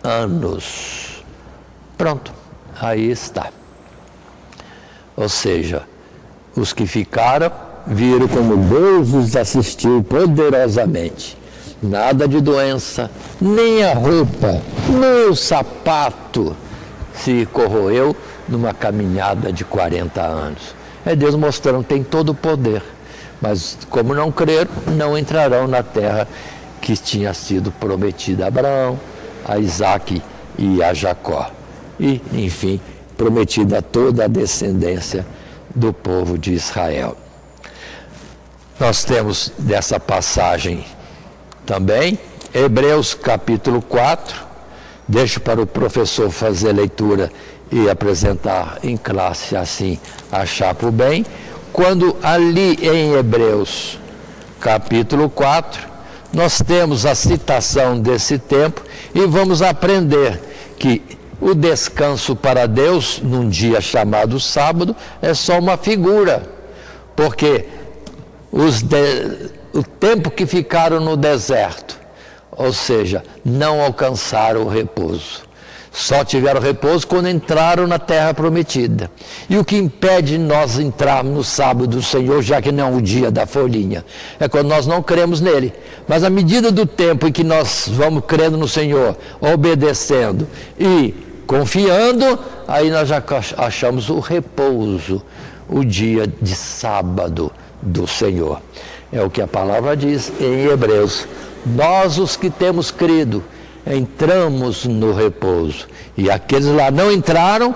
anos. Pronto, aí está. Ou seja, os que ficaram viram como Deus os assistiu poderosamente. Nada de doença, nem a roupa, nem o sapato se corroeu numa caminhada de 40 anos. É Deus mostrando que tem todo o poder. Mas como não creram, não entrarão na terra que tinha sido prometida a Abraão, a Isaque e a Jacó. E, enfim, prometida a toda a descendência do povo de Israel. Nós temos dessa passagem também, Hebreus capítulo 4, deixo para o professor fazer a leitura e apresentar em classe assim, achar por bem, quando ali em Hebreus capítulo 4, nós temos a citação desse tempo e vamos aprender que o descanso para Deus, num dia chamado sábado, é só uma figura, porque o tempo que ficaram no deserto, ou seja, não alcançaram o repouso. Só tiveram repouso quando entraram na terra prometida. E o que impede nós entrarmos no sábado do Senhor, já que não é o dia da folhinha, é quando nós não cremos nele. Mas à medida do tempo em que nós vamos crendo no Senhor, obedecendo e confiando, aí nós já achamos o repouso, o dia de sábado do Senhor. É o que a palavra diz em Hebreus. Nós, os que temos crido, entramos no repouso. E aqueles lá não entraram,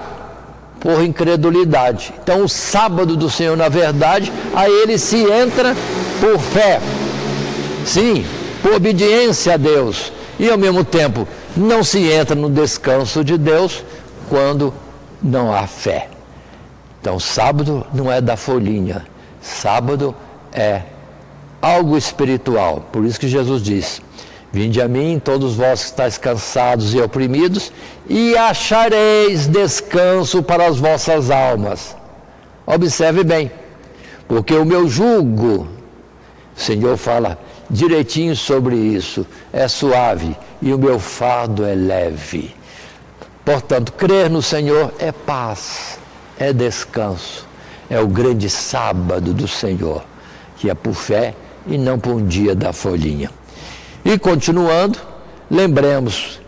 por incredulidade. Então o sábado do Senhor, na verdade, a ele se entra por fé. Sim, por obediência a Deus. E ao mesmo tempo, não se entra no descanso de Deus quando não há fé. Então sábado não é da folhinha. Sábado é algo espiritual. Por isso que Jesus diz: vinde a mim, todos vós que estáis cansados e oprimidos, e achareis descanso para as vossas almas. Observe bem, porque o meu jugo, o Senhor fala direitinho sobre isso, é suave e o meu fardo é leve. Portanto, crer no Senhor é paz, é descanso, é o grande sábado do Senhor, que é por fé e não por um dia da folhinha. E continuando, lembremos,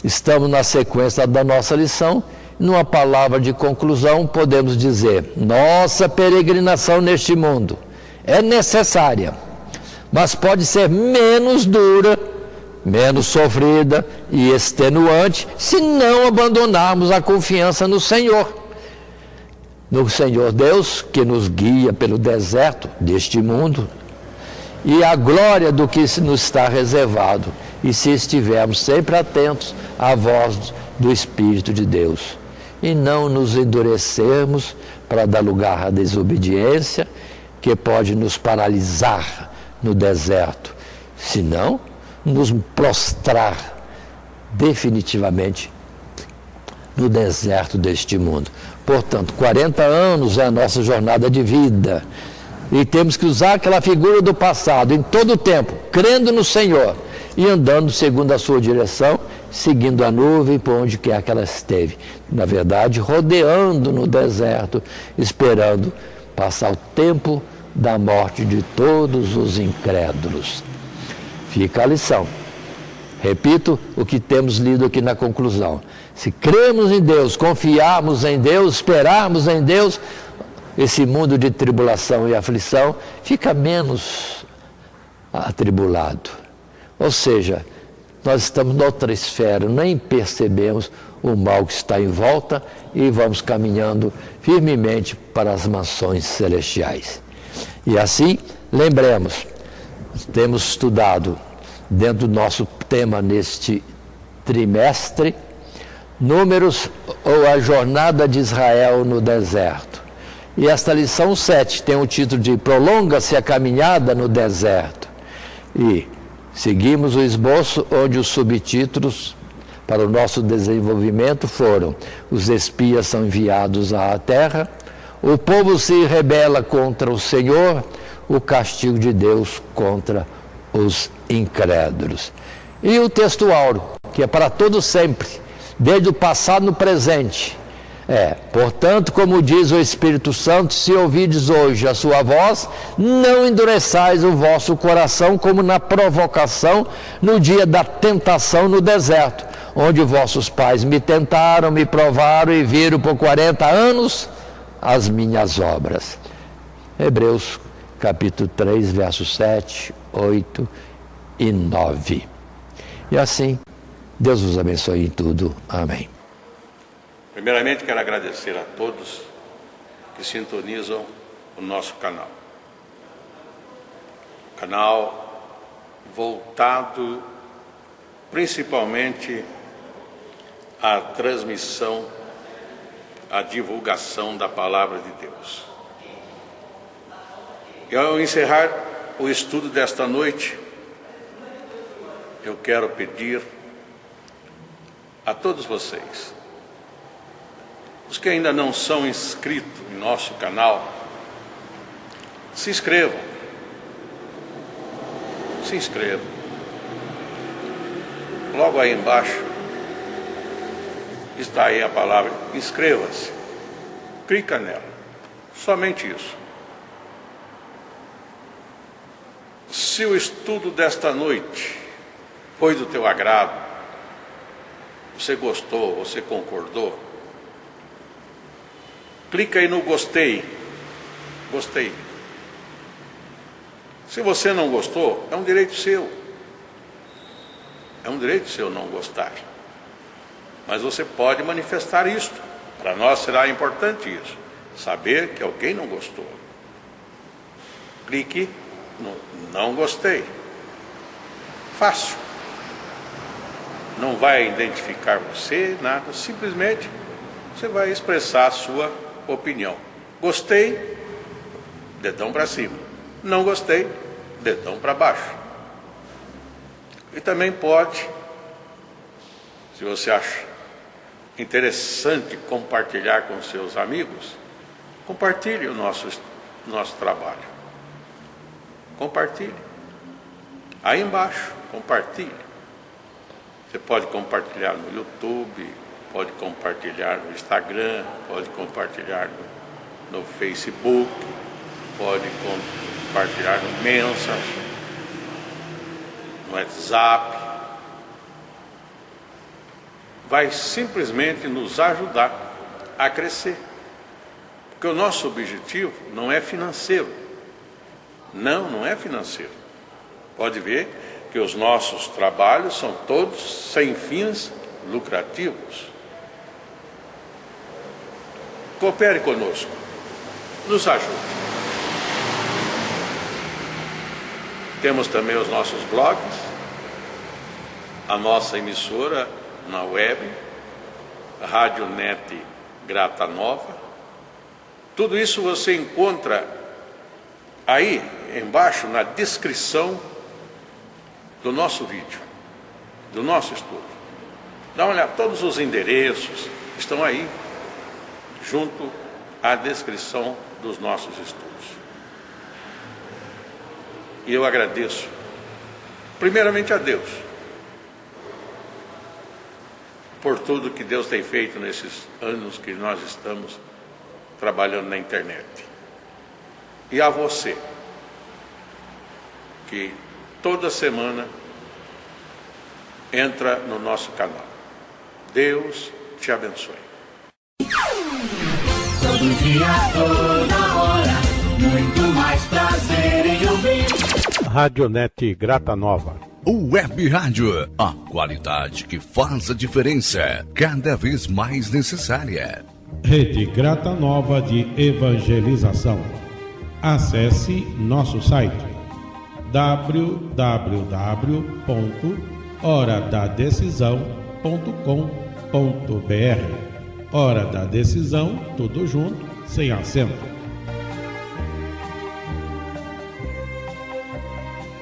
estamos na sequência da nossa lição, numa palavra de conclusão podemos dizer: nossa peregrinação neste mundo é necessária, mas pode ser menos dura, menos sofrida e extenuante se não abandonarmos a confiança no Senhor. No Senhor Deus, que nos guia pelo deserto deste mundo, e a glória do que nos está reservado, e se estivermos sempre atentos à voz do Espírito de Deus, e não nos endurecermos para dar lugar à desobediência, que pode nos paralisar no deserto, senão nos prostrar definitivamente no deserto deste mundo. Portanto, 40 anos é a nossa jornada de vida, e temos que usar aquela figura do passado em todo o tempo, crendo no Senhor e andando segundo a sua direção, seguindo a nuvem por onde quer que ela esteve. Na verdade, rodeando no deserto, esperando passar o tempo da morte de todos os incrédulos. Fica a lição. Repito o que temos lido aqui na conclusão. Se cremos em Deus, confiarmos em Deus, esperarmos em Deus, esse mundo de tribulação e aflição fica menos atribulado. Ou seja, nós estamos noutra esfera, nem percebemos o mal que está em volta e vamos caminhando firmemente para as mansões celestiais. E assim, lembremos, temos estudado dentro do nosso tema neste trimestre, Números ou a jornada de Israel no deserto. E esta lição 7 tem o título de Prolonga-se a caminhada no deserto. E seguimos o esboço onde os subtítulos para o nosso desenvolvimento foram: os espias são enviados à terra, o povo se rebela contra o Senhor, o castigo de Deus contra os incrédulos. E o texto áureo, que é para todo sempre, desde o passado no presente, portanto, como diz o Espírito Santo, se ouvides hoje a sua voz, não endureçais o vosso coração como na provocação no dia da tentação no deserto, onde vossos pais me tentaram, me provaram e viram por 40 anos as minhas obras. Hebreus capítulo 3, versos 7, 8 e 9. E assim, Deus os abençoe em tudo. Amém. Primeiramente, quero agradecer a todos que sintonizam o nosso canal. Canal voltado principalmente à transmissão, à divulgação da Palavra de Deus. E ao encerrar o estudo desta noite, eu quero pedir a todos vocês, os que ainda não são inscritos em nosso canal, se inscrevam. Se inscrevam. Logo aí embaixo está aí a palavra inscreva-se. Clica nela. Somente isso. Se o estudo desta noite foi do teu agrado, você gostou, você concordou, clica aí no gostei. Gostei. Se você não gostou, é um direito seu. É um direito seu não gostar. Mas você pode manifestar isto Para nós será importante isso, saber que alguém não gostou. Clique no não gostei. Fácil. Não vai identificar você, nada, simplesmente você vai expressar a sua opinião. Gostei, dedão para cima. Não gostei, dedão para baixo. E também pode, se você acha interessante compartilhar com seus amigos, compartilhe o nosso trabalho. Compartilhe. Aí embaixo, compartilhe. Você pode compartilhar no YouTube, pode compartilhar no Instagram, pode compartilhar no Facebook, pode compartilhar no Messenger, no WhatsApp. Vai simplesmente nos ajudar a crescer. Porque o nosso objetivo não é financeiro. Não é financeiro. Pode ver que os nossos trabalhos são todos sem fins lucrativos. Coopere conosco. Nos ajude. Temos também os nossos blogs, a nossa emissora na web, a Rádio Net Grata Nova. Tudo isso você encontra aí embaixo na descrição do nosso vídeo, do nosso estudo. Dá uma olhada, todos os endereços estão aí, junto à descrição dos nossos estudos. E eu agradeço, primeiramente a Deus, por tudo que Deus tem feito nesses anos que nós estamos trabalhando na internet. E a você, que toda semana entra no nosso canal. Deus te abençoe. Todo dia, toda hora, muito mais prazer em ouvir. Radionet Grata Nova. Web Rádio, a qualidade que faz a diferença, cada vez mais necessária. Rede Grata Nova de Evangelização. Acesse nosso site www.horadadecisão.com.br. Hora da Decisão, tudo junto, sem acento.